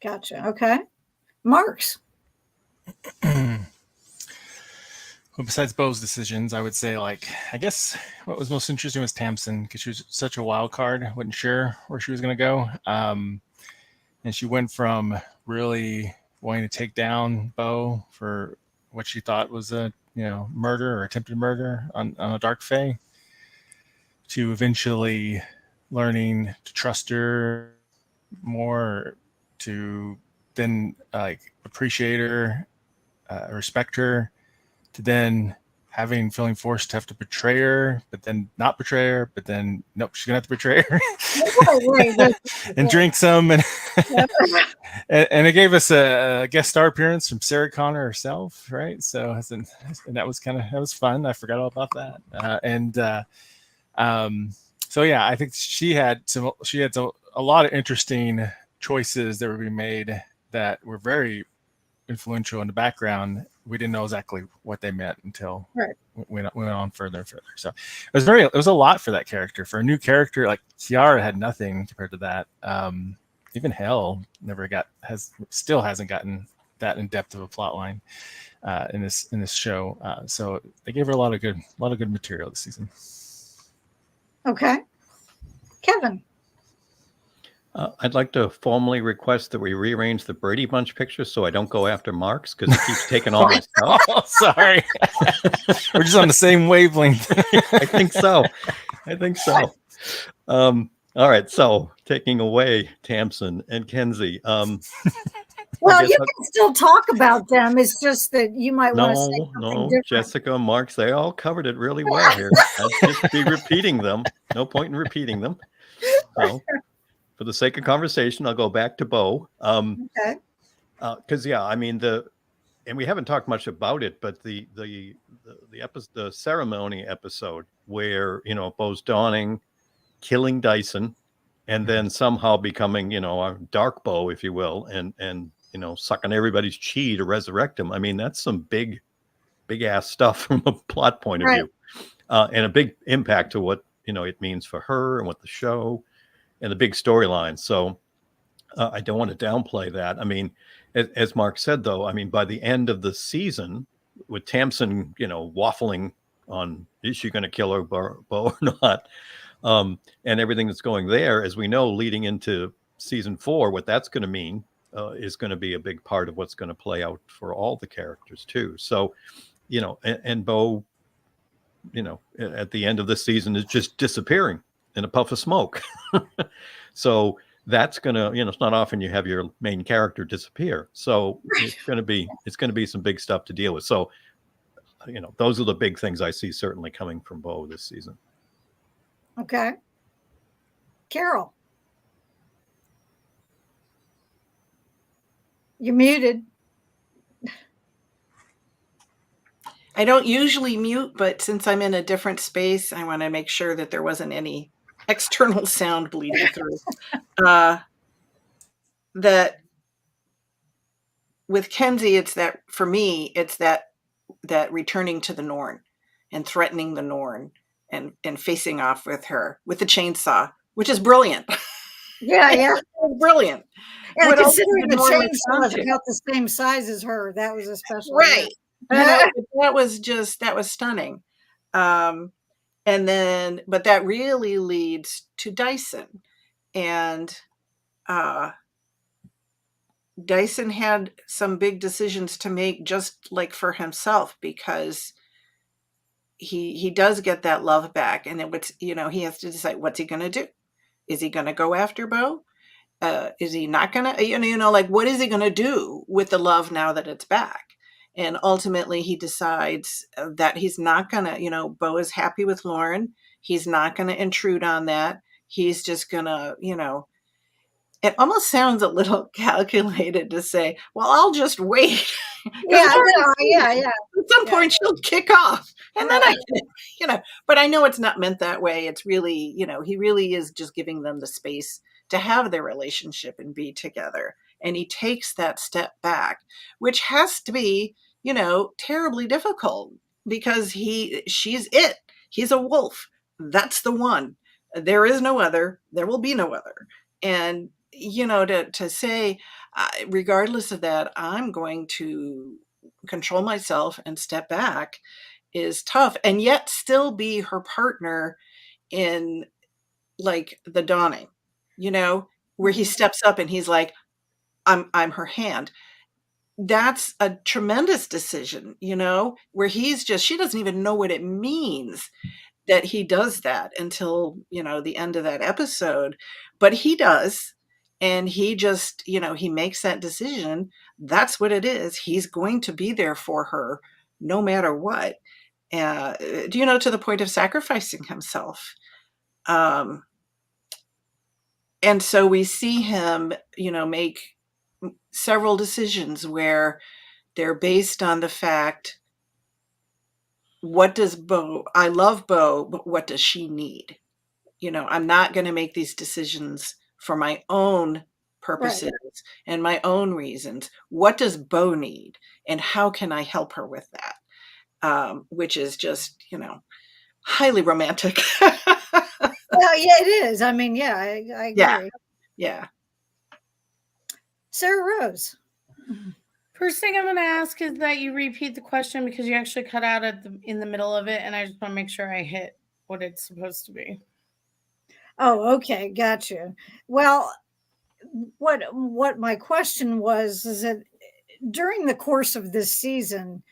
S1: Gotcha. Okay. Marks.
S6: Well, besides Bo's decisions, I would say, I guess what was most interesting was Tamsin, because she was such a wild card. I wasn't sure where she was going to go. And she went from really wanting to take down Bo for what she thought was a murder or attempted murder on a dark fae, to eventually learning to trust her more, to then appreciate her, respect her, to then feeling forced to have to betray her, but then not betray her, but then nope, she's gonna have to betray her and drink some, and and it gave us a guest star appearance from Sarah Connor herself, right? So and that was fun. I forgot all about that, so yeah, I think she had a lot of interesting choices that were being made that were very influential in the background. We didn't know exactly what they meant until we went on further and further. So it was a lot for that character. For a new character, like Kiara had nothing compared to that. Even Hell still hasn't gotten that in depth of a plot line in this show. So they gave her a lot of good material this season.
S1: Okay. Kevin.
S2: I'd like to formally request that we rearrange the Brady Bunch pictures so I don't go after Marks, because he keeps taking all my stuff.
S6: Oh, sorry. We're just on the same wavelength.
S2: I think so. All right. So taking away Tamsin and Kenzie.
S1: Well, you can still talk about them. It's just that you might want to say something different.
S2: Jessica, Marks, they all covered it really well here. I'd just be repeating them. No point in repeating them. So, for the sake of conversation, I'll go back to Bo.
S1: Okay.
S2: Because and we haven't talked much about it, but the ceremony episode where Bo's dawning, killing Dyson, and then somehow becoming a dark Bo, if you will, and sucking everybody's chi to resurrect him. I mean, that's some big ass stuff from a plot point of view, and a big impact to what it means for her and what the show and the big storyline. So I don't want to downplay that. I mean, as Mark said, though, I mean, by the end of the season, with Tamsin, waffling on, is she going to kill her, Bo, or not? And everything that's going there, as we know, leading into season 4, what that's going to mean is going to be a big part of what's going to play out for all the characters too. So, and Bo, at the end of the season is just disappearing in a puff of smoke. So that's gonna, it's not often you have your main character disappear. So it's gonna be some big stuff to deal with. So, those are the big things I see certainly coming from Bo this season.
S1: Okay. Carol. You're muted.
S3: I don't usually mute, but since I'm in a different space, I want to make sure that there wasn't any external sound bleeding through. That with Kenzie, it's that, for me, it's that returning to the Norn and threatening the Norn and facing off with her with the chainsaw, which is brilliant.
S1: Yeah.
S3: Brilliant.
S1: And considering the chainsaw is about the same size as her, that was especially
S3: right. That was stunning. And then, but that really leads to Dyson, and Dyson had some big decisions to make, just like for himself, because he does get that love back, and he has to decide, what's he going to do? Is he going to go after Bo? Is he not going to, what is he going to do with the love now that it's back? And ultimately he decides that he's not going to, Bo is happy with Lauren. He's not going to intrude on that. He's just going to, it almost sounds a little calculated to say, well, I'll just wait.
S1: Yeah.
S3: At some point she'll kick off, and then I can, but I know it's not meant that way. It's really, he really is just giving them the space to have their relationship and be together. And he takes that step back, which has to be, terribly difficult because she's it. He's a wolf. That's the one. There is no other. There will be no other. And, to say, regardless of that, I'm going to control myself and step back is tough, and yet still be her partner in like The Dawning, where he steps up and he's like, I'm her hand. That's a tremendous decision, where she doesn't even know what it means that he does that until, the end of that episode. But he does. And he just, he makes that decision. That's what it is. He's going to be there for her no matter what. To the point of sacrificing himself. And so we see him, make several decisions where they're based on the fact, I love Bo, but what does she need? I'm not going to make these decisions for my own purposes and my own reasons. What does Bo need? And how can I help her with that? Which is just, highly romantic.
S1: Well, yeah, it is. I mean, yeah, I agree.
S3: Yeah.
S1: Sarah Rose.
S4: First thing I'm going to ask is that you repeat the question because you actually cut out in the middle of it, and I just want to make sure I hit what it's supposed to be.
S1: Oh, okay, gotcha. Well, what my question was is that during the course of this season,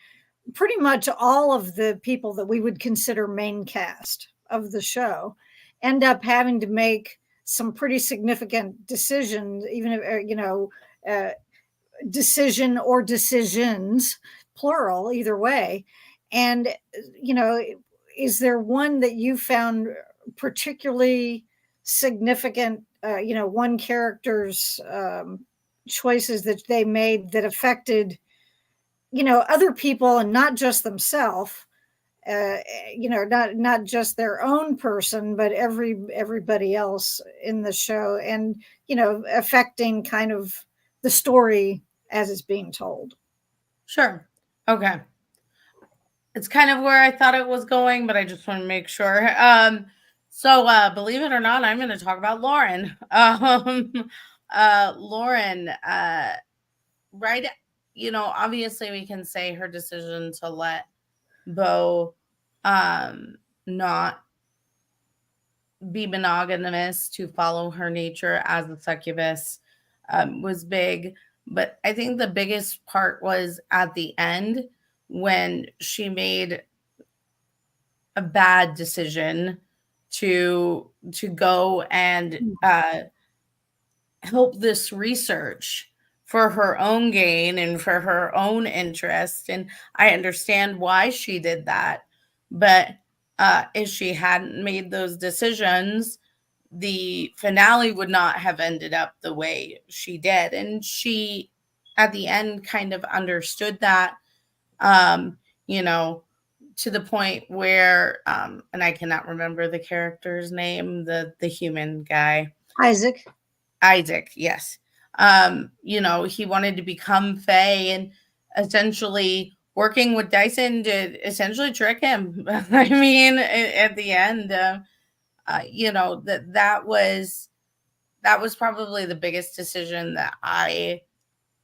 S1: pretty much all of the people that we would consider main cast of the show end up having to make some pretty significant decisions, even if, decision or decisions, plural, either way. And, is there one that you found particularly significant, one character's choices that they made that affected, other people and not just themselves, not just their own person, but everybody else in the show, and, affecting kind of the story as it's being told.
S4: Sure. Okay. It's kind of where I thought it was going, but I just want to make sure. So believe it or not, I'm going to talk about Lauren. Lauren, right? Obviously we can say her decision to let Bo not be monogamous, to follow her nature as a succubus, was big. But I think the biggest part was at the end when she made a bad decision to go and help this research for her own gain and for her own interest. And I understand why she did that. But if she hadn't made those decisions, the finale would not have ended up the way she did. And she, at the end, kind of understood that, to the point where, and I cannot remember the character's name, the human guy.
S1: Isaac,
S4: yes. He wanted to become Fae, and essentially working with Dyson to essentially trick him. I mean, at the end, that was probably the biggest decision that I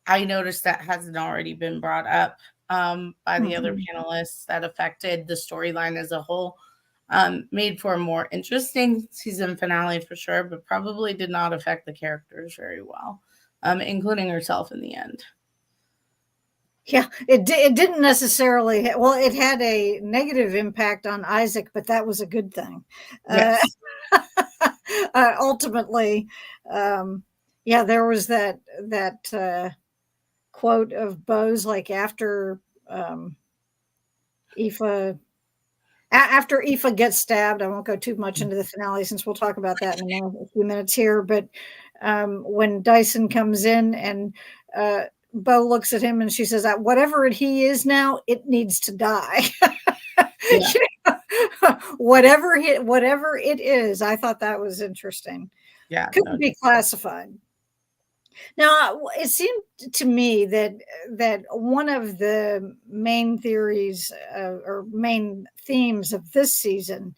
S4: noticed that hasn't already been brought up by the other panelists, that affected the storyline as a whole. Made for a more interesting season finale for sure, but probably did not affect the characters very well, including herself in the end.
S1: Yeah, it didn't necessarily. Well, it had a negative impact on Isaac, but that was a good thing.
S4: Yes.
S1: Ultimately, there was that quote of Bo's, like after Aoife gets stabbed. I won't go too much into the finale since we'll talk about that in a few minutes here. But when Dyson comes in and Bo looks at him and she says, whatever he is now, it needs to die. Whatever it is. I thought that was interesting.
S4: Yeah.
S1: Couldn't be classified. Now, it seemed to me that one of the main theories or main themes of this season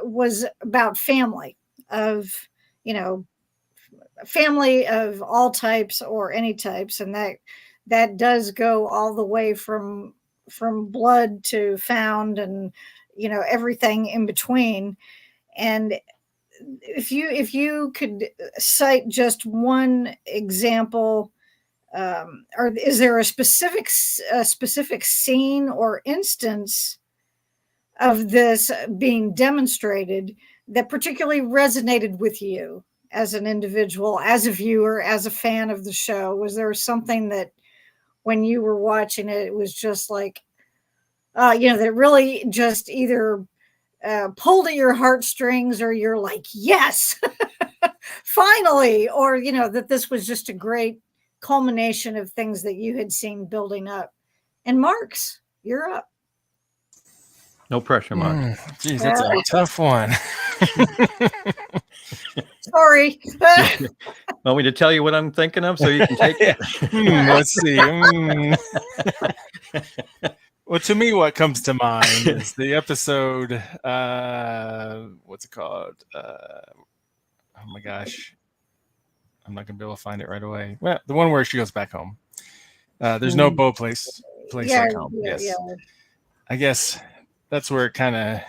S1: was about family of, you know, family of all types or any types, and that does go all the way from blood to found, and everything in between. And if you could cite just one example, or is there a specific scene or instance of this being demonstrated that particularly resonated with you as an individual, as a viewer, as a fan of the show? Was there something that when you were watching it, it was just like, that really just either pulled at your heartstrings, or you're like, yes, finally, or, that this was just a great culmination of things that you had seen building up? And Marks, you're up.
S2: No pressure, Mark.
S6: Geez, that's a tough one.
S1: Sorry.
S2: Want me to tell you what I'm thinking of so you can take it?
S6: Let's see. Well, to me, what comes to mind is the episode. What's it called? Oh my gosh, I'm not gonna be able to find it right away. Well, the one where she goes back home. There's no Bo place like home. Yes, I guess that's where it kind of.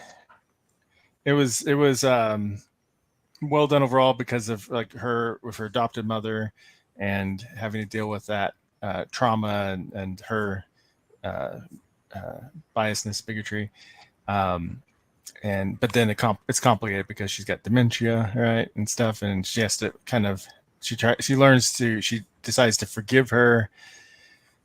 S6: It was well done overall because of like her with her adopted mother and having to deal with that trauma and her biasness, bigotry, but then it's complicated because she's got dementia, right, and stuff, and she has to kind of she decides to forgive her,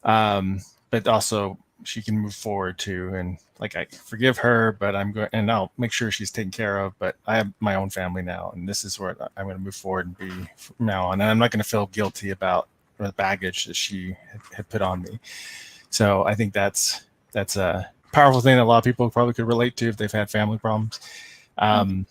S6: but also she can move forward too, and like, I forgive her, but I'm going and I'll make sure she's taken care of, but I have my own family now, and this is where I'm going to move forward and be from now on, and I'm not going to feel guilty about the baggage that she had put on me. So I think that's a powerful thing that a lot of people probably could relate to if they've had family problems. Blood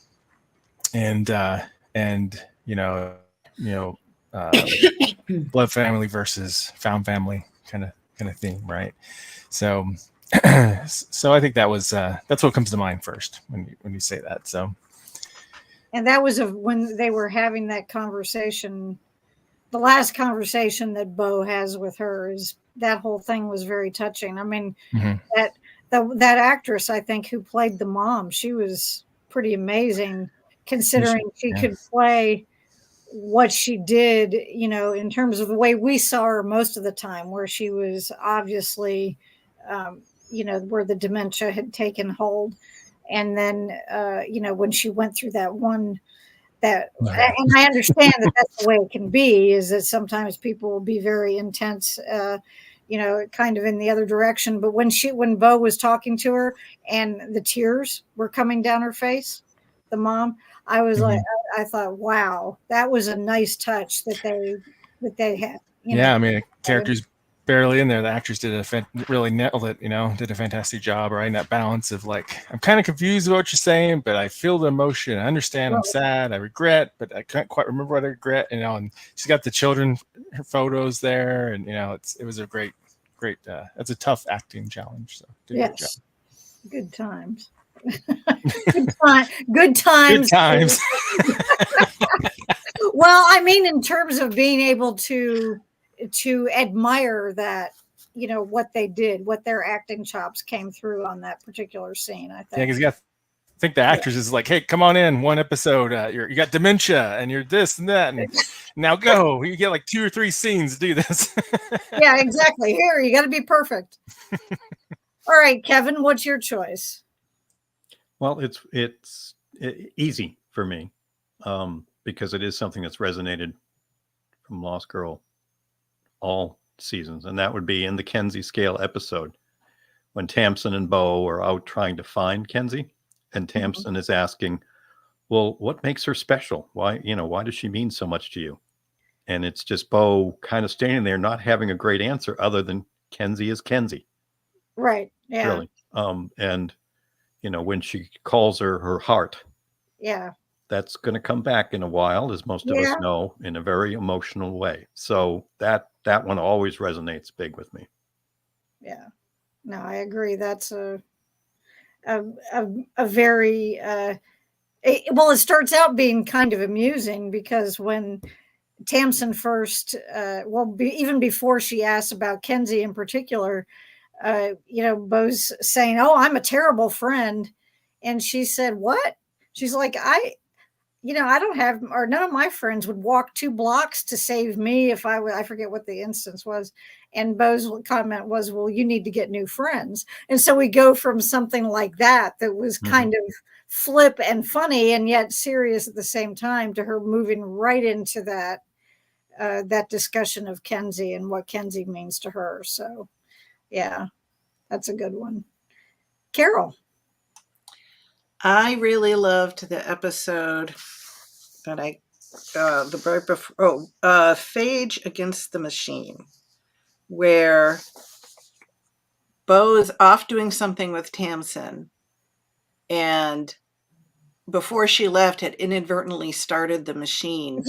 S6: family versus found family kind of theme, right? So so I think that was that's what comes to mind first when you say that. So,
S1: and that was when they were having that conversation. The last conversation that Bo has with her, is that whole thing was very touching. I mean, that actress, I think, who played the mom, she was pretty amazing considering she could play what she did, in terms of the way we saw her most of the time, where she was obviously, where the dementia had taken hold. And then, when she went through that one, and I understand that that's the way it can be, is that sometimes people will be very intense, kind of in the other direction. But when Bo was talking to her and the tears were coming down her face, the mom, I was like, I thought, wow, that was a nice touch that they had.
S6: I mean, the character's barely in there. The actress really nailed it, did a fantastic job, right? And that balance of like, I'm kind of confused about what you're saying, but I feel the emotion. I understand. I'm sad. I regret, but I can't quite remember what I regret. And she's got the children, her photos there, and it was a great. That's a tough acting challenge. So
S1: yes, good times. Good times. Well, I mean, in terms of being able to admire that, what they did, what their acting chops came through on that particular scene, I think.
S6: Yeah, because I think the actress is like, hey, come on in, one episode. You got dementia and you're this and that, and now go. You get like 2 or 3 scenes to do this.
S1: Yeah, exactly. Here, you got to be perfect. All right, Kevin, what's your choice?
S2: Well, it's easy for me because it is something that's resonated from Lost Girl all seasons, and that would be in the Kenzie Scale episode when Tamsin and Bo are out trying to find Kenzie, and Tamsin is asking, well, what makes her special? Why does she mean so much to you? And it's just Bo kind of standing there not having a great answer other than Kenzie is Kenzie.
S1: Right. Yeah.
S2: Really. And when she calls her heart.
S1: Yeah.
S2: that's going to come back in a while, as most of us
S1: Yeah.
S2: know, in a very emotional way. So that one always resonates big with me.
S1: Yeah. No, I agree. That's a very well, it starts out being kind of amusing because when Tamsin first, even before she asked about Kenzie in particular, Bo's saying, "Oh, I'm a terrible friend," and she said, "What?" She's like, I don't have, or none of my friends would walk 2 blocks to save me if I forget what the instance was. And Bo's comment was, well, you need to get new friends. And so we go from something like that was kind of flip and funny and yet serious at the same time to her moving right into that discussion of Kenzie and what Kenzie means to her. So yeah, that's a good one. Carol.
S3: I really loved the episode that the right before Phage Against the Machine, where Bo is off doing something with Tamsin, and before she left had inadvertently started the machine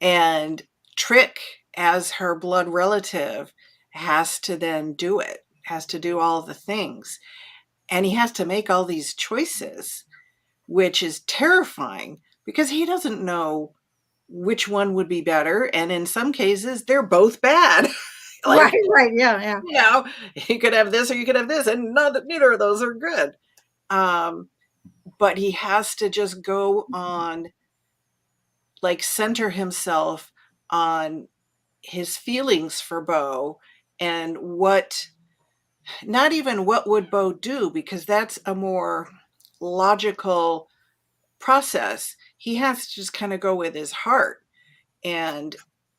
S3: and Trick, as her blood relative, has to then do it, has to do all the things. And he has to make all these choices, which is terrifying because he doesn't know which one would be better. And in some cases, they're both bad.
S1: Right. Yeah.
S3: You could have this or you could have this, and neither of those are good. But he has to just go on, center himself on his feelings for Bo and not even what would Bo do, because that's a more logical process. He has to just kind of go with his heart and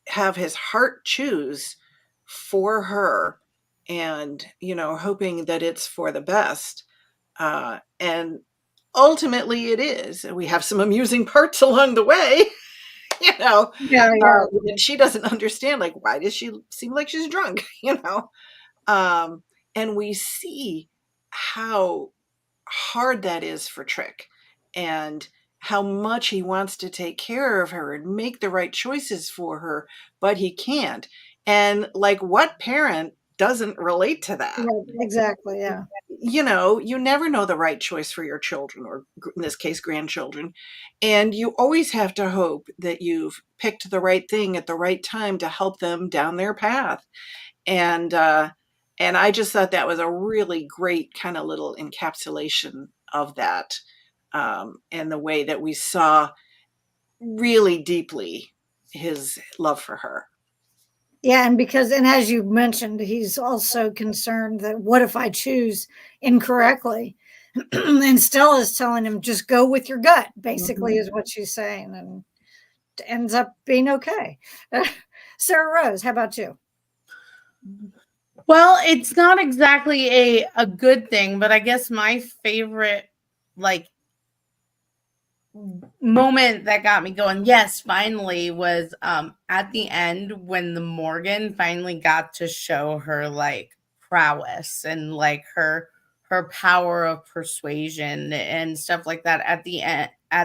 S3: have his heart choose for her, and hoping that it's for the best, and ultimately it is. We have some amusing parts along the way. She doesn't understand, why does she seem like she's drunk? And we see how hard that is for Trick, and how much he wants to take care of her and make the right choices for her, but he can't. And what parent doesn't relate to that?
S1: Right, exactly. Yeah.
S3: You never know the right choice for your children, or in this case, grandchildren. And you always have to hope that you've picked the right thing at the right time to help them down their path. And I just thought that was a really great kind of little encapsulation of that, and the way that we saw really deeply his love for her.
S1: Yeah, and as you mentioned, he's also concerned that what if I choose incorrectly? And Stella's telling him, just go with your gut, basically, is what she's saying, and it ends up being okay. Sarah Rose, how about you?
S4: Well, it's not exactly a good thing, but I guess my favorite moment that got me going, yes, finally, was at the end when the Morgan finally got to show her prowess and her power of persuasion and stuff like that at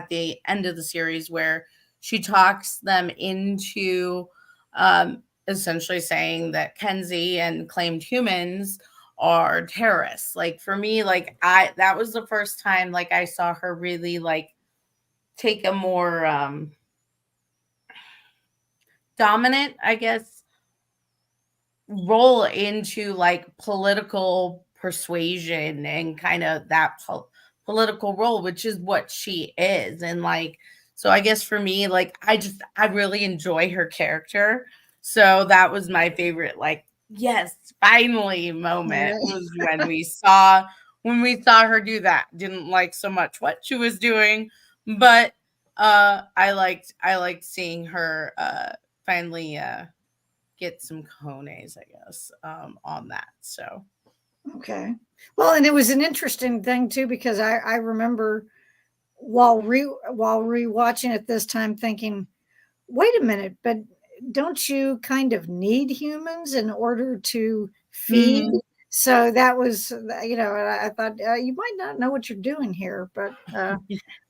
S4: the end of the series, where she talks them into essentially saying that Kenzie and claimed humans are terrorists. For me, that was the first time I saw her really take a more dominant, I guess, role into political persuasion and kind of that political role, which is what she is. And so I guess for me, I really enjoy her character. So that was my favorite, yes, finally moment was when we saw her do that. Didn't like so much what she was doing, but I liked seeing her finally get some cojones, I guess, on that. So
S1: okay, well, and it was an interesting thing too, because I remember while rewatching it this time thinking, wait a minute, but don't you kind of need humans in order to feed So that was, you know, I thought you might not know what you're doing here, but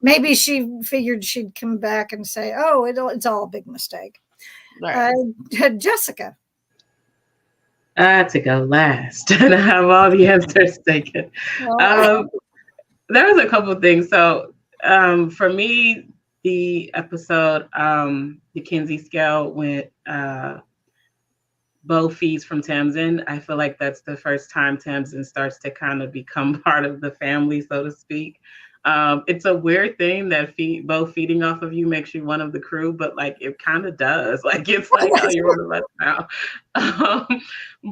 S1: maybe she figured she'd come back and say, "Oh, it's all a big mistake."
S5: Right.
S1: Jessica.
S5: To go last and I have all the answers taken. There was a couple of things. So for me, the episode, the Kinsey scale when Bo feeds from Tamsin, I feel like that's the first time Tamsin starts to kind of become part of the family, so to speak. It's a weird thing that Bo feeding off of you makes you one of the crew, but like it kind of does. Like it's like, oh, you're one of us now.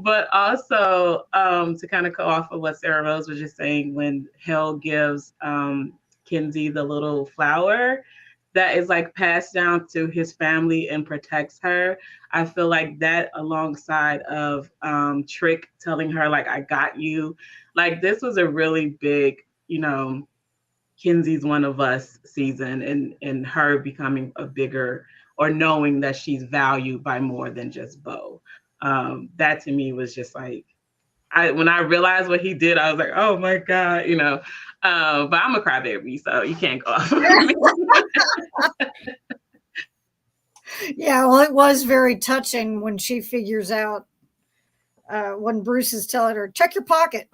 S5: But also to kind of go off of what Sarah Rose was just saying, when Hale gives Kinsey the little flower that is like passed down to his family and protects her. I feel like that alongside of Trick telling her like, I got you. Like this was a really big, you know, Kinsey's one of us season and her becoming a bigger or knowing that she's valued by more than just Bo. That to me was just like, when I realized what he did, I was like, oh my God, you know, but I'm a crybaby, so you can't go off of me.
S1: Yeah, well, it was very touching when she figures out when Bruce is telling her, check your pocket.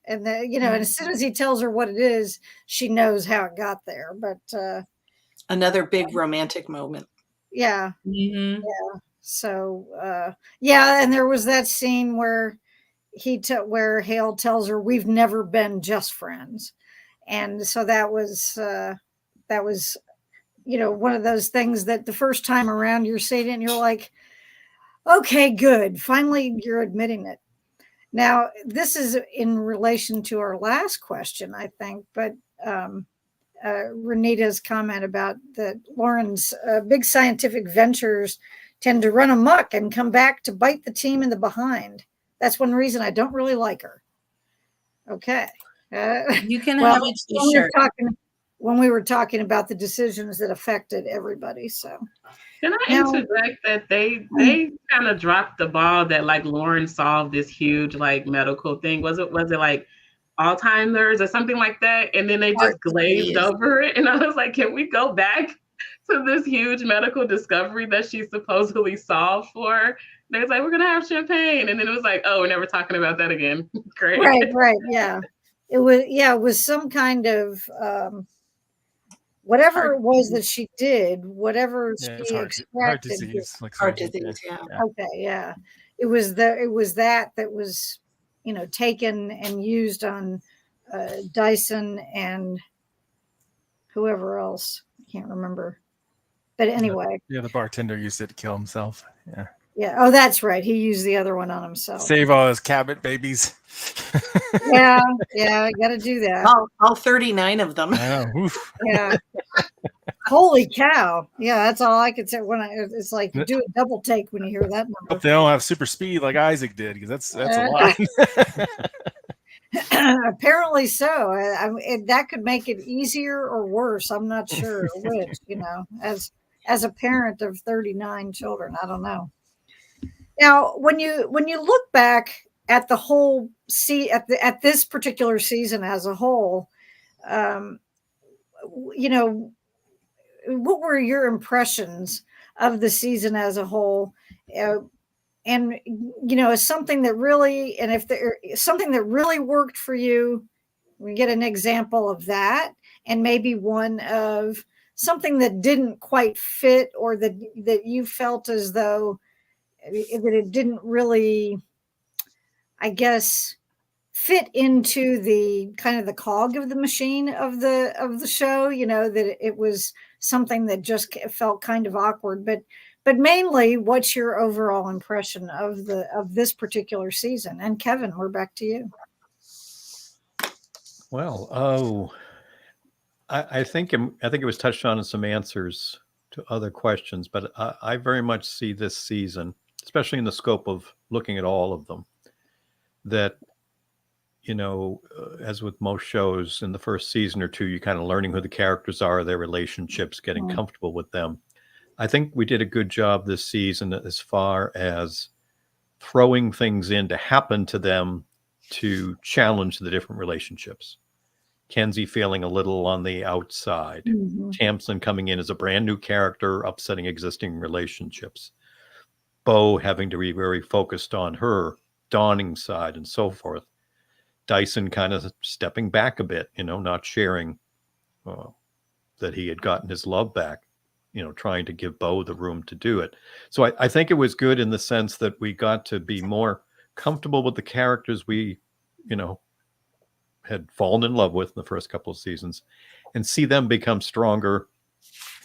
S1: And then, you know, and as soon as he tells her what it is, she knows how it got there. But
S3: another big romantic moment.
S1: Yeah.
S4: Mm-hmm.
S1: Yeah. So yeah, and there was that scene where where Hale tells her we've never been just friends. And so that was you know, one of those things that the first time around you're saying it and you're like, okay, good. Finally, you're admitting it. Now, this is in relation to our last question, I think, but Renita's comment about that Lauren's big scientific ventures tend to run amok and come back to bite the team in the behind. That's one reason I don't really like her. Okay.
S4: You can have a t-shirt.
S1: When we were talking about the decisions that affected everybody. So
S5: can I interject that they kind of dropped the ball that like Lauren solved this huge like medical thing? Was it like Alzheimer's or something like that? And then they just glazed over it. And I was like, can we go back to this huge medical discovery that she supposedly solved for? They was like, we're gonna have champagne. And then it was like, oh, we're never talking about that again. Great.
S1: Right. Yeah. It was some kind of whatever it was that she did, whatever she extracted.
S6: Heart disease.
S3: Heart disease, yeah.
S1: Okay, yeah. It was that was, you know, taken and used on Dyson and whoever else. I can't remember. But anyway.
S6: Yeah, the bartender used it to kill himself. Yeah.
S1: Yeah. Oh, that's right. He used the other one on himself.
S6: Save all his Cabot babies.
S1: Yeah, I got to do that.
S3: All 39 of them.
S6: I know. Oof.
S1: Yeah. Holy cow. Yeah, that's all I could say when it's like you do a double take when you hear that number.
S6: But they don't have super speed like Isaac did, because that's a lot.
S1: Apparently so. That could make it easier or worse. I'm not sure which, you know, as a parent of 39 children, I don't know. Now, when you look back at the whole at this particular season as a whole, you know, what were your impressions of the season as a whole? And you know, is something that really, and if there something that really worked for you, we get an example of that, and maybe one of something that didn't quite fit, or that you felt as though that it didn't really, I guess, fit into the kind of the cog of the machine of the show, you know, that it was something that just felt kind of awkward, but mainly, what's your overall impression of this season? And Kevin, we're back to you.
S2: Well, I think it was touched on in some answers to other questions, but I very much see this season, especially in the scope of looking at all of them, that, you know, as with most shows, in the first season or two, you're kind of learning who the characters are, their relationships, getting comfortable with them. I think we did a good job this season as far as throwing things in to happen to them to challenge the different relationships. Kenzie feeling a little on the outside.
S1: Mhm.
S2: Tamsin coming in as a brand new character, upsetting existing relationships. Bo having to be very focused on her dawning side and so forth. Dyson kind of stepping back a bit, not sharing that he had gotten his love back, trying to give Bo the room to do it. So I think it was good in the sense that we got to be more comfortable with the characters we, had fallen in love with in the first couple of seasons, and see them become stronger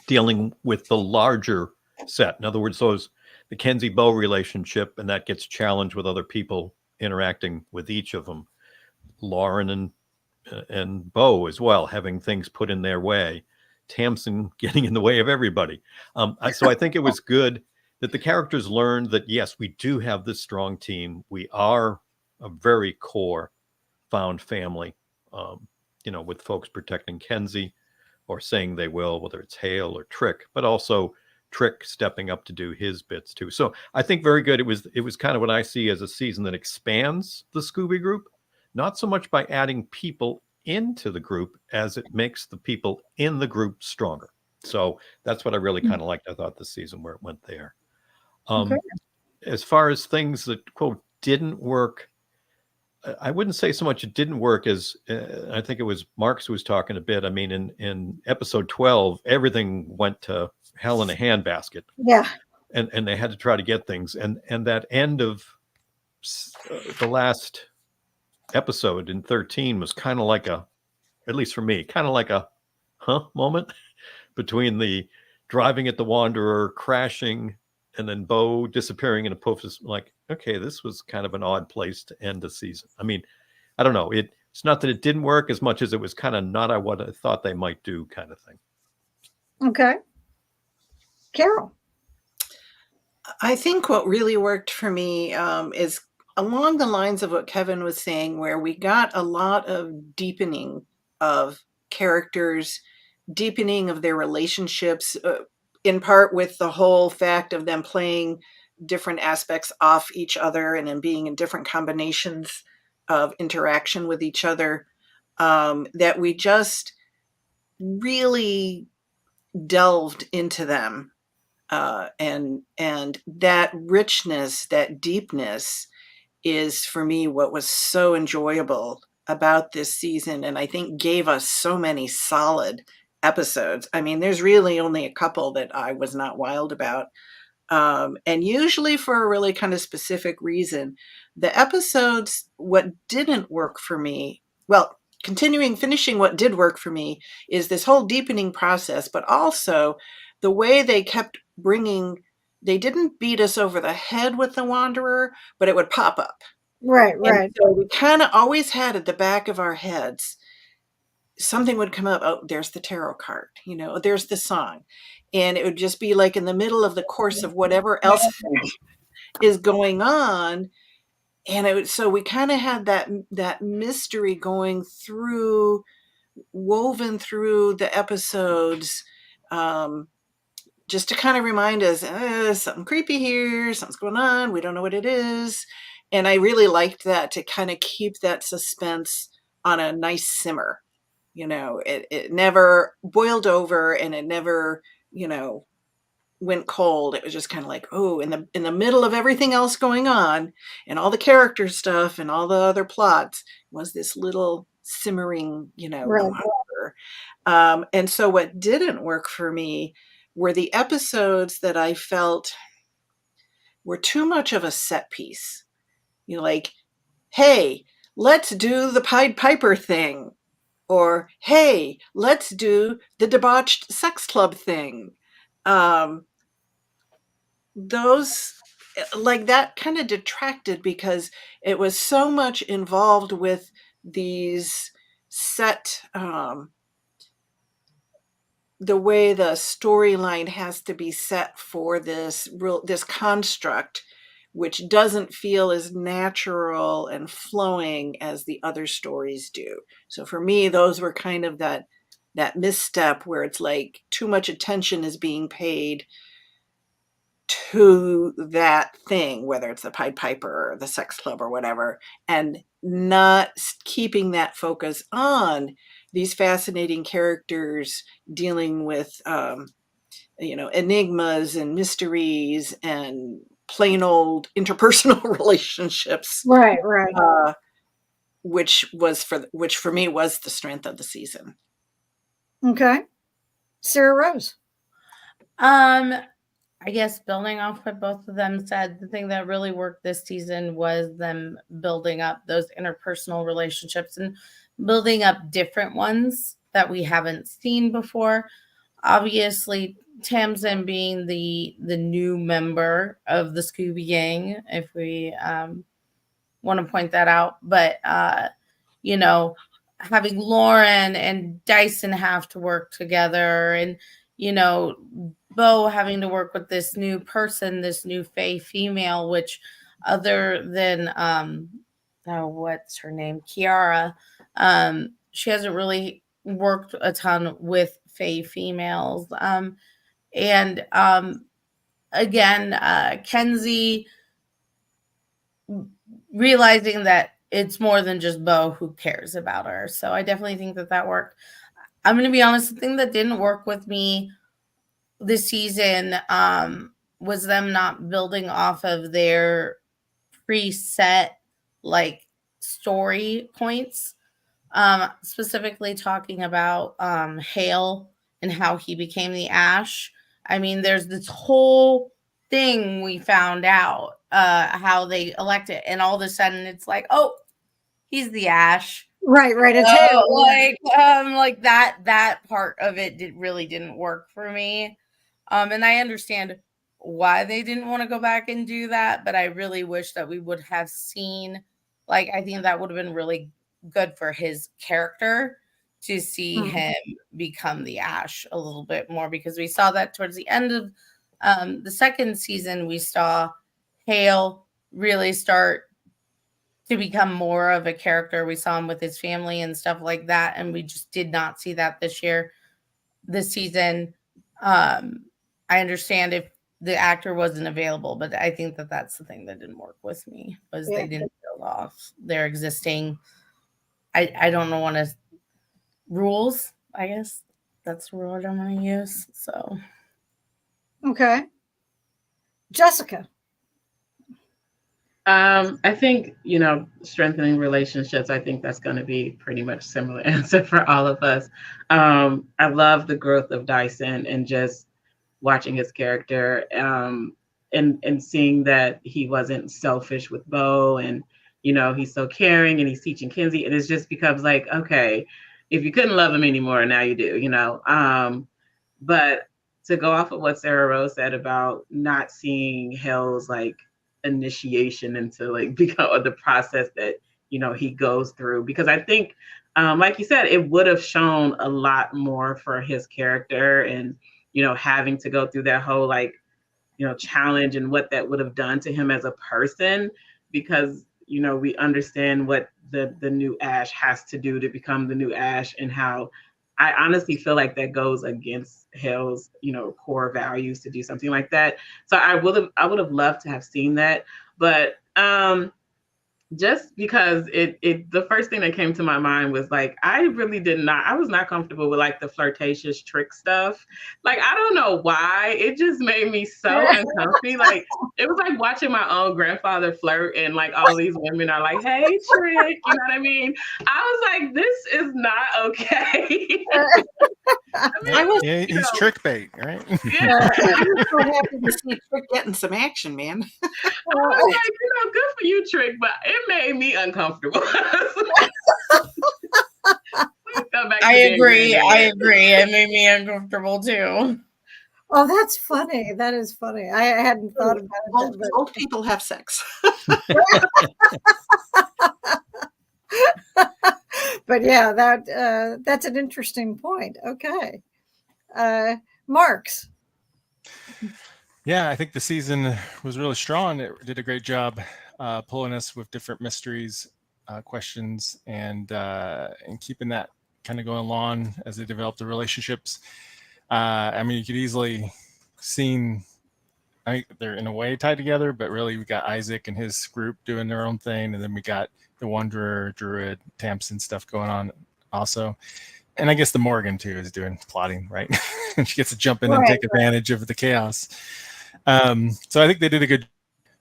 S2: dealing with the larger set. In other words, the Kenzie Bo relationship, and that gets challenged with other people interacting with each of them. Lauren and Bo as well, having things put in their way. Tamsin getting in the way of everybody. So I think it was good that the characters learned that, yes, we do have this strong team. We are a very core found family, with folks protecting Kenzie or saying they will, whether it's Hale or Trick, but also Trick stepping up to do his bits too. So I think very good. It was kind of what I see as a season that expands the Scooby group, not so much by adding people into the group as it makes the people in the group stronger. So that's what I really kind of liked. I thought this season where it went there.
S1: Okay.
S2: As far as things that, quote, didn't work, I wouldn't say so much it didn't work as I think it was Marks who was talking a bit. I mean, in episode 12, everything went to hell in a handbasket.
S1: Yeah.
S2: And they had to try to get things. And that end of the last episode in 13 was kind of like at least for me, kind of like a moment between the driving at the Wanderer, crashing, and then Bo disappearing in a poof. Is like, okay, this was kind of an odd place to end the season. I mean, I don't know. It's not that it didn't work as much as it was kind of not what I thought they might do, kind of thing.
S1: Okay. Carol.
S3: I think what really worked for me is along the lines of what Kevin was saying, where we got a lot of deepening of characters, deepening of their relationships, in part with the whole fact of them playing different aspects off each other and then being in different combinations of interaction with each other, that we just really delved into them. And that richness, that deepness is for me what was so enjoyable about this season, and I think gave us so many solid episodes. I mean, there's really only a couple that I was not wild about. And usually for a really kind of specific reason. The episodes, what didn't work for me, well, finishing what did work for me is this whole deepening process, but also the way they kept they didn't beat us over the head with the Wanderer, but it would pop up.
S1: Right.
S3: And so we kind of always had at the back of our heads, something would come up. Oh, there's the tarot card, there's the song. And it would just be like in the middle of the course of whatever else is going on. And so we kind of had that mystery going through, woven through the episodes, just to kind of remind us, something creepy here, something's going on, we don't know what it is. And I really liked that, to kind of keep that suspense on a nice simmer. It never boiled over, and it never, went cold. It was just kind of like, oh, in the middle of everything else going on and all the character stuff and all the other plots was this little simmering,
S1: Right.
S3: And so what didn't work for me were the episodes that I felt were too much of a set piece. Like, hey, let's do the Pied Piper thing. Or, hey, let's do the debauched sex club thing. Those, like, that kind of detracted, because it was so much involved with these set, the way the storyline has to be set for this construct, which doesn't feel as natural and flowing as the other stories do. So for me, those were kind of that misstep where it's like too much attention is being paid to that thing, whether it's the Pied Piper or the sex club or whatever, and not keeping that focus on these fascinating characters dealing with, enigmas and mysteries and plain old interpersonal relationships,
S1: Right.
S3: which for me was the strength of the season.
S1: Okay. Sarah Rose.
S4: I guess building off what both of them said, the thing that really worked this season was them building up those interpersonal relationships and building up different ones that we haven't seen before. Obviously, Tamsin being the new member of the Scooby Gang, if we want to point that out. But, having Lauren and Dyson have to work together, and, Bo having to work with this new person, this new Fae female, which other than, what's her name? Kiara, she hasn't really worked a ton with Fae females. Again, Kenzie realizing that it's more than just Bo who cares about her. So I definitely think that worked. I'm going to be honest, the thing that didn't work with me this season was them not building off of their preset story points. Specifically talking about Hale and how he became the Ash. I mean, there's this whole thing we found out how they elected, and all of a sudden it's like, oh, he's the Ash.
S1: Right. It's Hale.
S4: That part of it really didn't work for me. And I understand why they didn't want to go back and do that, but I really wish that we would have seen, I think that would have been really good for his character to see him become the Ash a little bit more, because we saw that towards the end of the second season. We saw Hale really start to become more of a character. We saw him with his family and stuff like that, and we just did not see that this season. I understand if the actor wasn't available, but I think that's the thing that didn't work with me, was they didn't build off their existing, I don't know what is rules. I guess that's the word I'm going to use. So,
S1: okay, Jessica.
S5: I think, strengthening relationships, I think that's going to be pretty much similar answer for all of us. I love the growth of Dyson and just watching his character and seeing that he wasn't selfish with Bo, and, he's so caring and he's teaching Kenzie. And it just becomes okay, if you couldn't love him anymore, now you do, but to go off of what Sarah Rose said about not seeing Hale's initiation into become the process that he goes through, because I think like you said, it would have shown a lot more for his character, and having to go through that whole challenge and what that would have done to him as a person, because we understand what the new Ash has to do to become the new Ash, and how I honestly feel like that goes against Hale's, core values to do something like that. So I would have loved to have seen that, but just because the first thing that came to my mind was I was not comfortable with the flirtatious trick stuff. I don't know why, it just made me so uncomfortable. It was like watching my own grandfather flirt, and all these women are like, hey, Trick, you know what I mean? I was like, this is not okay.
S6: He's trick bait, right?
S3: Yeah. I'm so happy to see Trick getting some action, man.
S5: I was like, good for you, Trick, but it made me uncomfortable.
S4: I agree. It made me uncomfortable too.
S1: Oh, that's funny. That is funny. I hadn't thought about it.
S3: Old people have sex.
S1: But yeah, that's an interesting point. Okay. Marks.
S6: Yeah, I think the season was really strong. It did a great job pulling us with different mysteries, questions, and keeping that kind of going along as they developed the relationships. You could easily seen they're in a way tied together, but really we got Isaac and his group doing their own thing, and then we got the Wanderer, Druid, Tamsin stuff going on also. And I guess the Morgan too is doing plotting, right? And she gets to jump in and take advantage of the chaos. So I think they did a good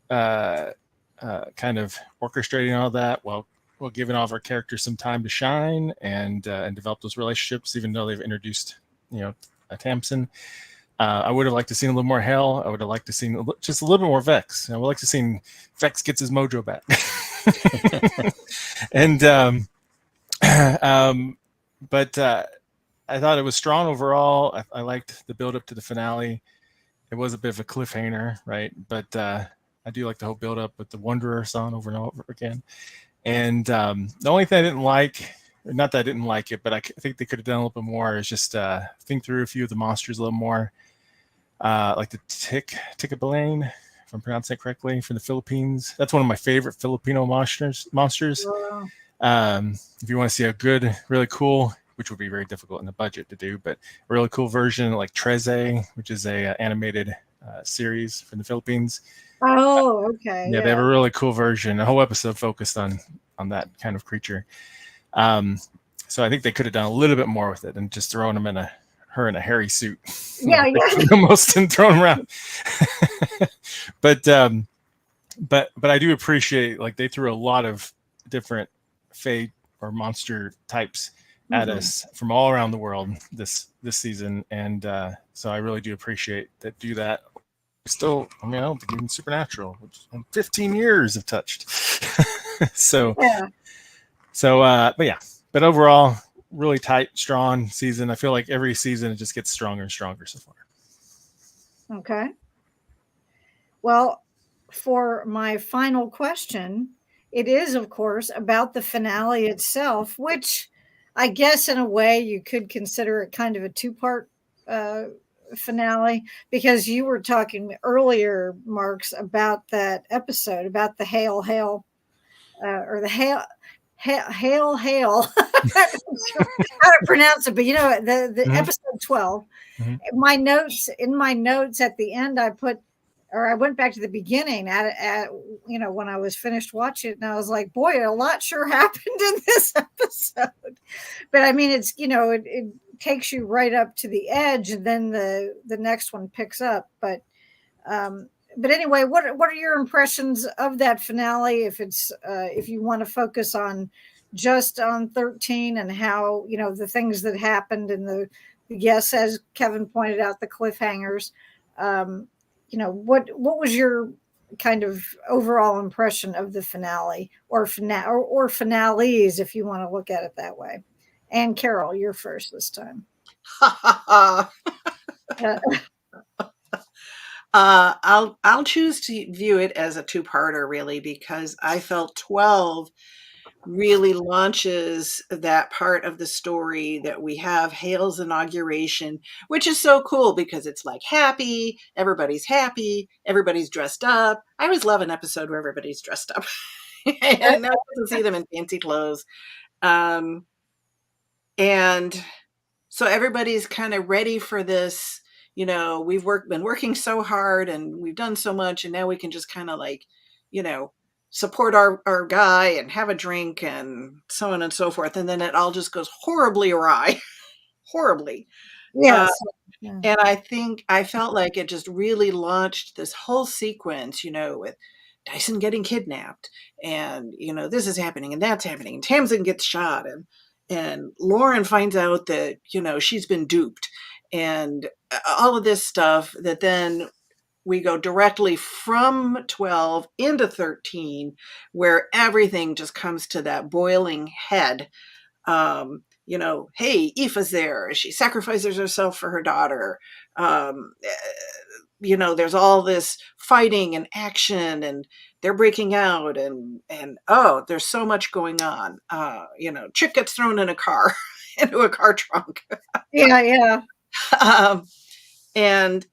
S6: kind of orchestrating all that while giving all of our characters some time to shine and develop those relationships, even though they've introduced, a Tamsin. I would have liked to seen a little more Hell. I would have liked to seen just a little bit more Vex. I would like to seen Vex gets his mojo back. And but I thought it was strong overall. I liked the build up to the finale. It was a bit of a cliffhanger, right? But I do like the whole build up with the Wanderer song over and over again. And the only thing I didn't like, not that I didn't like it, but I think they could have done a little bit more, is just think through a few of the monsters a little more. Like the Tikabalain, if I'm pronouncing it correctly, from the Philippines. That's one of my favorite Filipino monsters.
S1: Wow.
S6: If you want to see a good, really cool, which would be very difficult in the budget to do, but a really cool version like Treze, which is a animated series from the Philippines.
S1: Oh, okay.
S6: Yeah, they have a really cool version. A whole episode focused on that kind of creature. So I think they could have done a little bit more with it and just throwing them in her in a hairy suit.
S1: Yeah.
S6: Almost and thrown around. But I do appreciate, like, they threw a lot of different fate or monster types at us from all around the world this season, and so I really do appreciate that. Do that. Still, I don't think even Supernatural, which 15 years have touched. But overall, really tight, strong season. I feel like every season it just gets stronger and stronger so far.
S1: Okay. Well, for my final question, it is, of course, about the finale itself, which I guess in a way you could consider it kind of a two-part finale, because you were talking earlier, Marks, about that episode, about the Hail, or the Hail. Hail. I'm not sure how to pronounce it, but the episode 12. Mm-hmm. In my notes at the end, I went back to the beginning at when I was finished watching it, and I was like, boy, a lot sure happened in this episode. But I mean, it's it takes you right up to the edge, and then the next one picks up. But anyway, what are your impressions of that finale? If you want to focus on just on 13 and how the things that happened and the yes, as Kevin pointed out, the cliffhangers. What was your kind of overall impression of the finale or finales, if you want to look at it that way? And Carol, you're first this time.
S3: I'll choose to view it as a two-parter, really, because I felt 12 really launches that part of the story that we have, Hale's inauguration, which is so cool because it's like happy, everybody's dressed up. I always love an episode where everybody's dressed up. And now I can see them in fancy clothes. And so everybody's kind of ready for this. We've been working so hard and we've done so much, and now we can just kind of support our guy and have a drink and so on and so forth. And then it all just goes horribly awry. Horribly.
S1: Yes.
S3: And I felt like it just really launched this whole sequence, with Dyson getting kidnapped and, this is happening and that's happening. And Tamsin gets shot and Lauren finds out that, she's been duped and all of this stuff that then we go directly from 12 into 13, where everything just comes to that boiling head. Hey, Aoife's there. She sacrifices herself for her daughter. There's all this fighting and action, and they're breaking out, and there's so much going on. Chick gets thrown in a car, into a car trunk.
S1: Yeah.
S3: And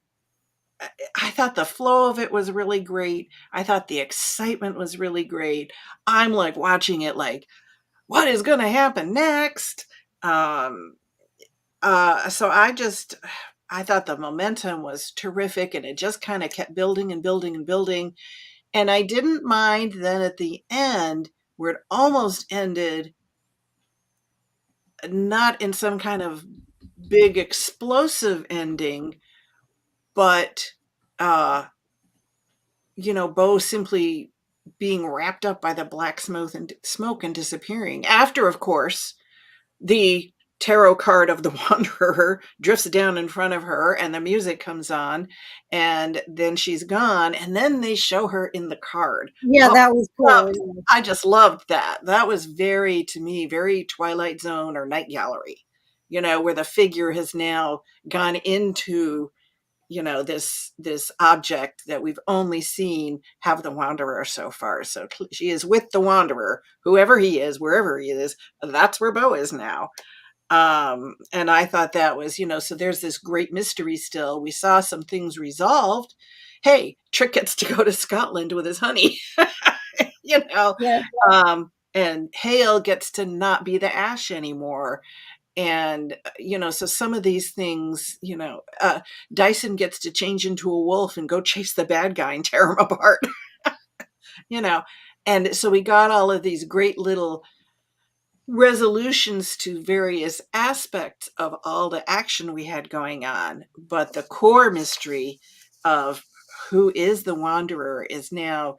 S3: I thought the flow of it was really great. I thought the excitement was really great. I'm like watching it like, what is going to happen next? So I I thought the momentum was terrific, and it just kind of kept building and building and building. And I didn't mind then at the end where it almost ended, not in some kind of big explosive ending, but Bo simply being wrapped up by the black smoke and disappearing. After, of course, the tarot card of the Wanderer drifts down in front of her and the music comes on, and then she's gone, and then they show her in the card.
S1: Yeah, that was cool.
S3: I just loved that. That was very, to me, very Twilight Zone or Night Gallery, where the figure has now gone into this object that we've only seen have the Wanderer so far. So she is with the Wanderer, whoever he is, wherever he is. That's where Bo is now. And I thought that was, so there's this great mystery still. We saw some things resolved. Hey, Trick gets to go to Scotland with his honey,
S1: Yeah.
S3: And Hale gets to not be the Ash anymore. And, so some of these things, Dyson gets to change into a wolf and go chase the bad guy and tear him apart, And so we got all of these great little resolutions to various aspects of all the action we had going on. But the core mystery of who is the Wanderer is now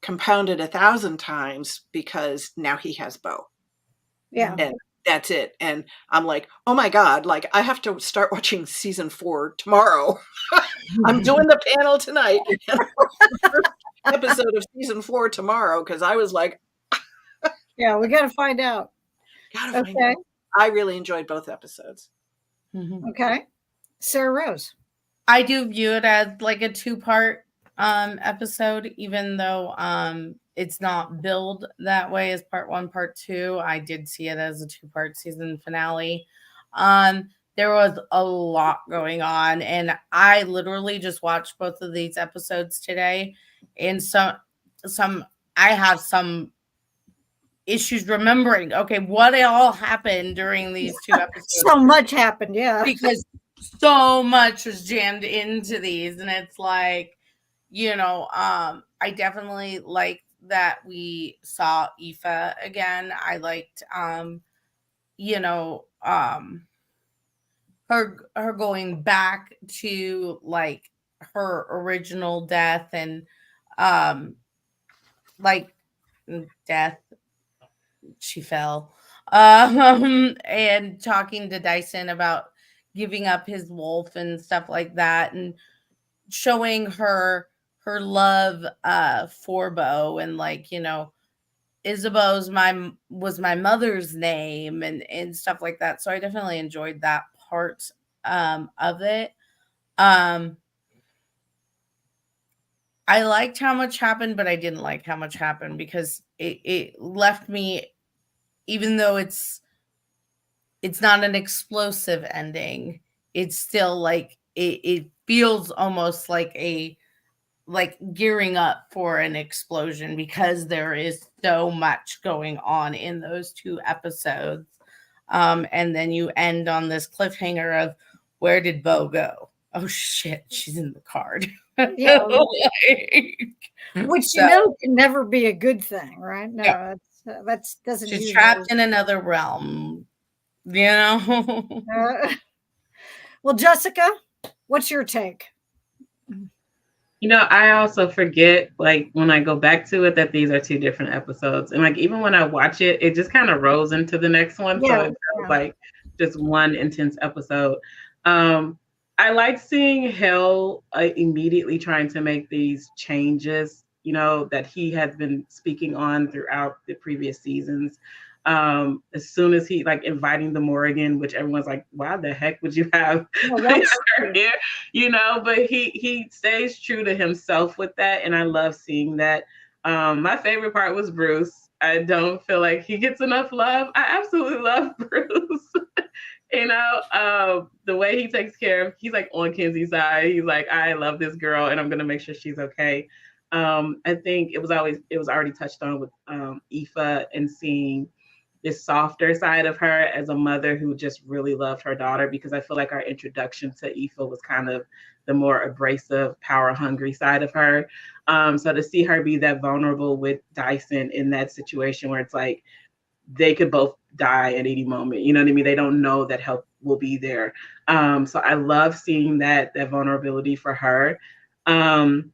S3: compounded 1,000 times because now he has Bo.
S1: Yeah.
S3: And that's it. And I'm like, oh my God, like I have to start watching season 4 tomorrow. I'm doing the panel tonight. Episode of season 4 tomorrow, because I was like,
S1: yeah, we got to find out.
S3: Find out. I really enjoyed both episodes.
S1: Okay. Sarah Rose.
S4: I do view it as like a 2-part episode, even though it's not billed that way as part 1, part 2. I did see it as a 2-part season finale. There was a lot going on, and I literally just watched both of these episodes today. And I have some issues remembering, okay, what all happened during these 2 episodes.
S1: So much happened, yeah.
S4: Because so much was jammed into these, and it's like, I definitely like that we saw Aoife again. I liked, her going back to like her original death and, like death, she fell, and talking to Dyson about giving up his wolf and stuff like that, and showing her love for Bo, and like, Isabeau's was my mother's name and stuff like that. So I definitely enjoyed that part of it. I liked how much happened, but I didn't like how much happened because it left me, even though it's not an explosive ending, it's still like it feels almost like gearing up for an explosion because there is so much going on in those 2 episodes. And then you end on this cliffhanger of, where did Bo go? Oh shit, she's in the card.
S1: Yeah. Which can never be a good thing, right? No, yeah. That's doesn't.
S4: She's trapped in another realm,
S1: Well, Jessica, what's your take?
S5: I also forget, like, when I go back to it, that these are 2 different episodes. And, like, even when I watch it, it just kind of rolls into the next one. Yeah, so it feels like just one intense episode. I like seeing Hale immediately trying to make these changes, that he has been speaking on throughout the previous seasons. As soon as he, like, inviting the Morrigan, which everyone's like, why the heck would you have her here? But he stays true to himself with that, and I love seeing that. My favorite part was Bruce. I don't feel like he gets enough love. I absolutely love Bruce. The way he takes care of, he's like on Kenzie's side. He's like, I love this girl and I'm going to make sure she's okay. I think it was already touched on with Aoife and seeing this softer side of her as a mother who just really loved her daughter, because I feel like our introduction to Aoife was kind of the more abrasive, power hungry side of her. So to see her be that vulnerable with Dyson in that situation where it's like they could both die at any moment, you know what I mean? They don't know that help will be there. So I love seeing that vulnerability for her. One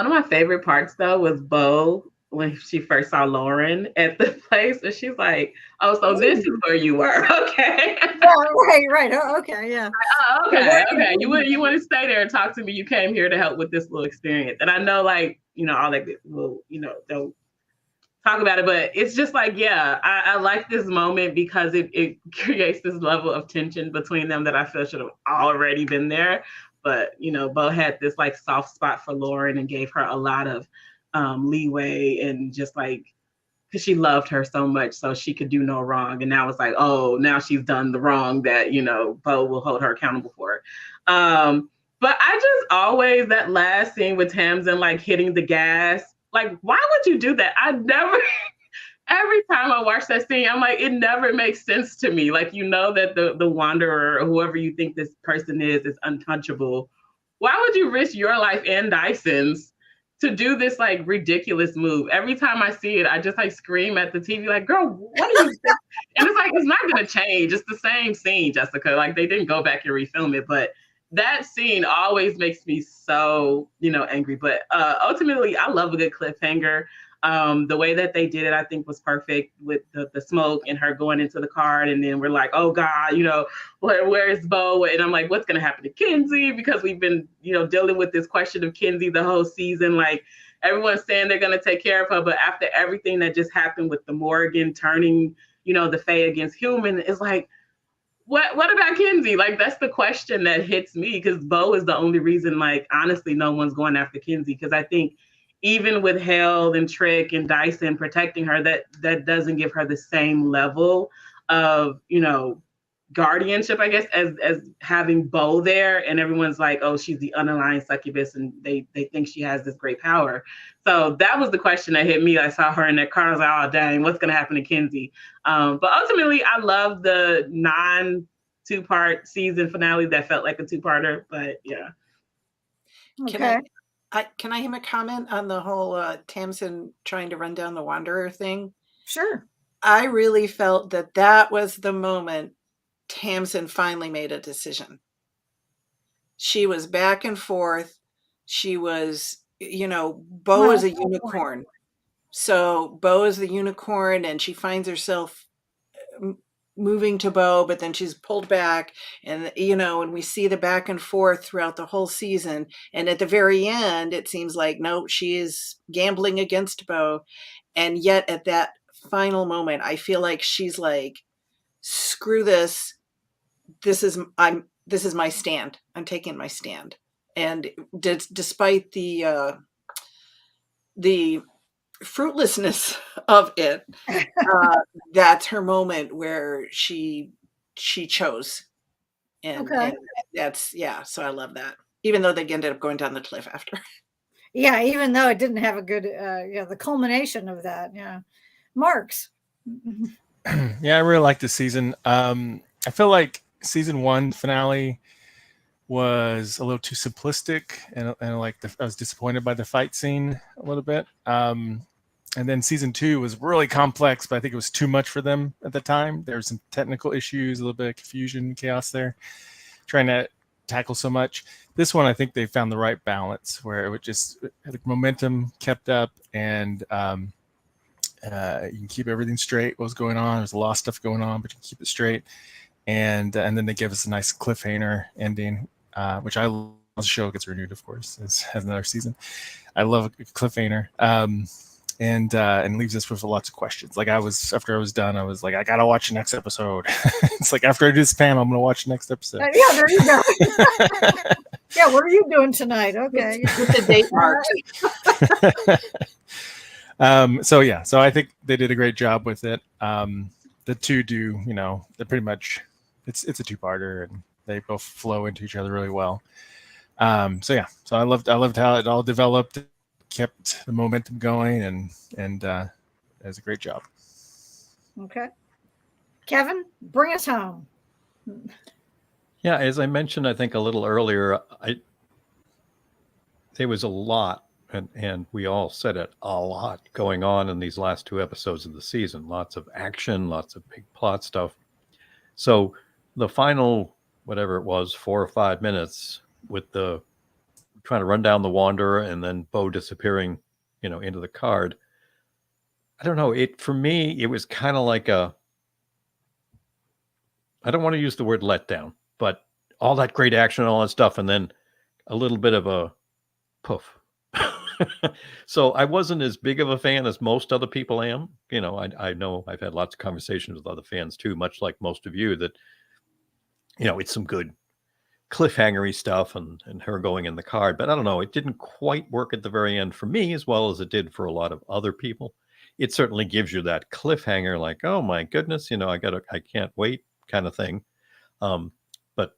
S5: of my favorite parts though was Bo when she first saw Lauren at the place, and she's like, "Oh, so this is where you were, okay?"
S1: Yeah, right. Oh, okay, yeah.
S5: Oh, okay. You want to stay there and talk to me? You came here to help with this little experience, and I know, like, you know, all that will, you know, don't talk about it, but it's just like, yeah, I like this moment because it creates this level of tension between them that I feel should have already been there. But, you know, Bo had this like soft spot for Lauren and gave her a lot of leeway, and just like, because she loved her so much, so she could do no wrong. And now it's like, oh, now she's done the wrong that, you know, Bo will hold her accountable for. But I just always, that last scene with Tamsin like hitting the gas, like, why would you do that? I never, every time I watch that scene, I'm like, it never makes sense to me. Like, you know that the Wanderer or whoever you think this person is untouchable. Why would you risk your life and Dyson's to do this like ridiculous move? Every time I see it, I just like scream at the TV, like, girl, what are you doing? And it's like, it's not gonna change. It's the same scene, Jessica. Like, they didn't go back and refilm it, but that scene always makes me so, you know, angry. But ultimately, I love a good cliffhanger. The way that they did it, I think, was perfect with the smoke and her going into the car. And then we're like, oh God, you know, where is Bo? And I'm like, what's going to happen to Kinsey? Because we've been, you know, dealing with this question of Kinsey the whole season. Like, everyone's saying they're going to take care of her. But after everything that just happened with the Morgan turning, you know, the Fae against human, it's like, what about Kinsey? Like, that's the question that hits me, because Bo is the only reason, like, honestly, no one's going after Kinsey. Because I think even with Hale and Trick and Dyson protecting her, that doesn't give her the same level of, you know, guardianship, I guess, as having Bo there, and everyone's like, oh, she's the unaligned succubus, and they think she has this great power. So that was the question that hit me. I saw her in that car. I was like, oh, dang, what's going to happen to Kinsey? But ultimately, I love the non-two-part season finale that felt like a two-parter. But yeah.
S1: Okay.
S3: Can I have a comment on the whole Tamsin trying to run down the Wanderer thing?
S1: Sure.
S3: I really felt that was the moment Tamsin finally made a decision. She was back and forth. She was, you know, Bo is a unicorn. So Bo is the unicorn, and she finds herself moving to Bo, but then she's pulled back, and, you know, and we see the back and forth throughout the whole season. And at the very end, it seems like, no, she is gambling against Bo. And yet at that final moment, I feel like she's like, screw this. This is my stand. I'm taking my stand. And despite the fruitlessness of it, that's her moment where she chose. And that's, yeah, so I love that. Even though they ended up going down the cliff after.
S1: Yeah, even though it didn't have a good, the culmination of that. Yeah. Marks.
S6: Yeah, I really like this season. I feel like season 1 finale was a little too simplistic, and like I was disappointed by the fight scene a little bit. And then season 2 was really complex, but I think it was too much for them at the time. There were some technical issues, a little bit of confusion, chaos there, trying to tackle so much. This one, I think they found the right balance where it would just, the momentum kept up, and you can keep everything straight. What was going on? There's a lot of stuff going on, but you can keep it straight. And then they give us a nice cliffhanger ending, which I love. The show gets renewed, of course, has another season. I love a cliffhanger. And leaves us with lots of questions. Like, after I was done, I was like, I gotta watch the next episode. It's like, after I do this panel, I'm gonna watch the next episode.
S1: Yeah, there you go. Yeah, what are you doing tonight? Okay.
S3: With the date marked.
S6: So I think they did a great job with it. The two do, you know, they're pretty much, it's a two-parter, and they both flow into each other really well. So I loved how it all developed, kept the momentum going, and it was a great job.
S1: Okay. Kevin, bring us home.
S2: Yeah, as I mentioned, I think a little earlier, there was a lot, and we all said it, a lot going on in these last 2 episodes of the season. Lots of action, lots of big plot stuff. So the final, whatever it was, 4 or 5 minutes with the trying to run down the Wanderer and then Bo disappearing, into the card. I don't know. For me, it was kind of like I don't want to use the word letdown, but all that great action and all that stuff, and then a little bit of a poof. So I wasn't as big of a fan as most other people am. I know I've had lots of conversations with other fans too, much like most of you, that, it's some good cliffhangery stuff and her going in the card. But I don't know, it didn't quite work at the very end for me as well as it did for a lot of other people. It certainly gives you that cliffhanger, like, oh my goodness, I can't wait kind of thing. But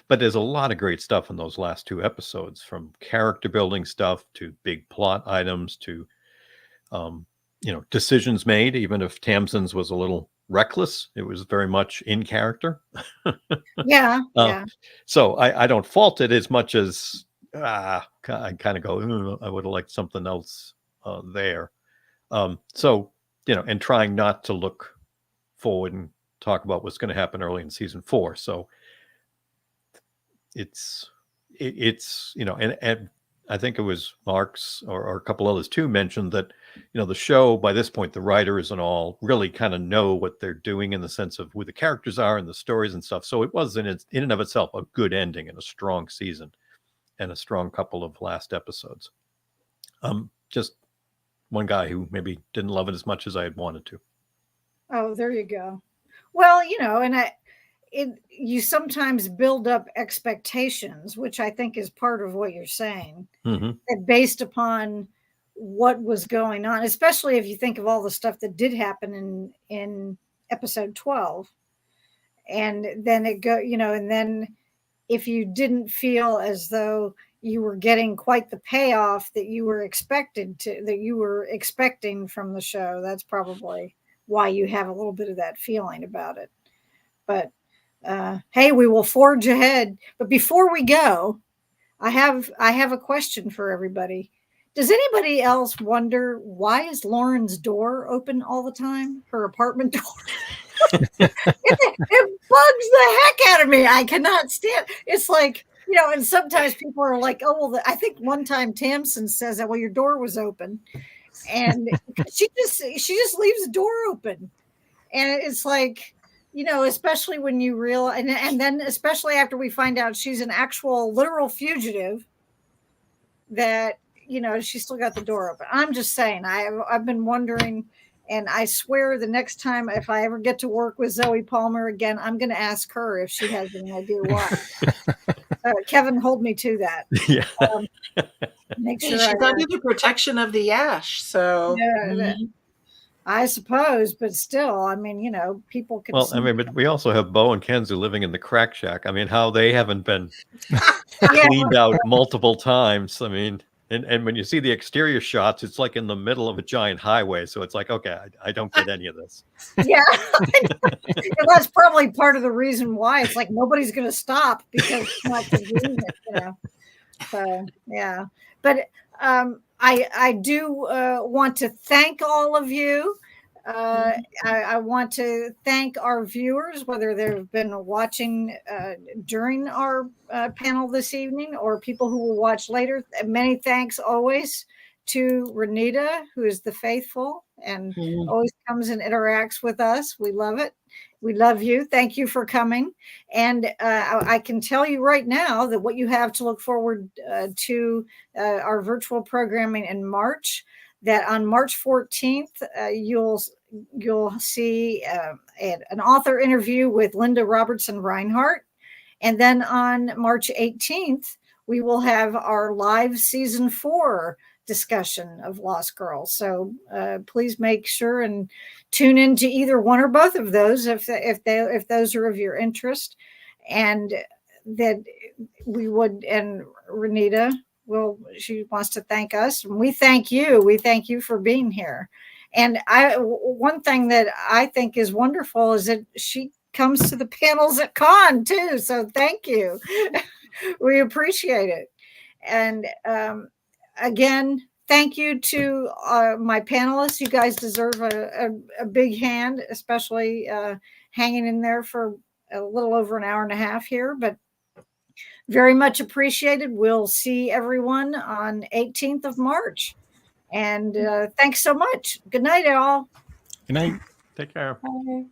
S2: there's a lot of great stuff in those last 2 episodes, from character building stuff to big plot items to, decisions made. Even if Tamsin's was a little reckless, it was very much in character.
S1: Yeah.
S2: So I don't fault it as much as I kind of go, I would have liked something else there. And trying not to look forward and talk about what's going to happen early in season 4. So it's and I think it was Mark's or a couple others too mentioned that, the show by this point, the writers and all really kind of know what they're doing in the sense of who the characters are and the stories and stuff. So it was in and of itself a good ending and a strong season and a strong couple of last episodes. Just one guy who maybe didn't love it as much as I had wanted to.
S1: Oh, there you go. Well, and you sometimes build up expectations, which I think is part of what you're saying, based upon what was going on, especially if you think of all the stuff that did happen in episode 12. And then and then if you didn't feel as though you were getting quite the payoff that you were expecting from the show, that's probably why you have a little bit of that feeling about it. But hey, we will forge ahead. But before we go, I have a question for everybody. Does anybody else wonder, why is Lauren's door open all the time? Her apartment door. it bugs the heck out of me. I cannot stand. It's like, and sometimes people are like, oh, well, I think one time Tamsin says that, well, your door was open. And she just leaves the door open. And it's like, especially when you realize, and then especially after we find out she's an actual literal fugitive, that, she's still got the door open. I'm just saying, I've been wondering, and I swear the next time, if I ever get to work with Zoe Palmer again, I'm going to ask her if she has any idea why. Kevin, hold me to that.
S2: Yeah.
S1: Make sure
S3: she's under the protection of the Ash. So
S1: I suppose, but still, I mean, people can.
S2: Well, but we also have Bo and Kenzu living in the crack shack. I mean, how they haven't been cleaned out multiple times. I mean, and when you see the exterior shots, it's like in the middle of a giant highway. So it's like, okay, I don't get any of this.
S1: Yeah. And that's probably part of the reason why it's like nobody's going to stop, because it's not convenient, So, yeah. But I do want to thank all of you. I want to thank our viewers, whether they've been watching during our panel this evening or people who will watch later. Many thanks always to Renita, who is the faithful and always comes and interacts with us. We love it. We love you. Thank you for coming. And I can tell you right now that what you have to look forward to our virtual programming in March, that on March 14th, you'll see an author interview with Linda Robertson Reinhardt. And then on March 18th, we will have our live season 4 discussion of Lost Girls. So please make sure and tune in to either one or both of those if those are of your interest. And that we would, and Renita, she wants to thank us, and we thank you. We thank you for being here. And one thing that I think is wonderful is that she comes to the panels at con too. So thank you. We appreciate it. And again, thank you to my panelists. You guys deserve a big hand, especially hanging in there for a little over an hour and a half here, but very much appreciated. We'll see everyone on 18th of March. And thanks so much. Good night, all.
S6: Good night.
S2: Take care.
S4: Bye.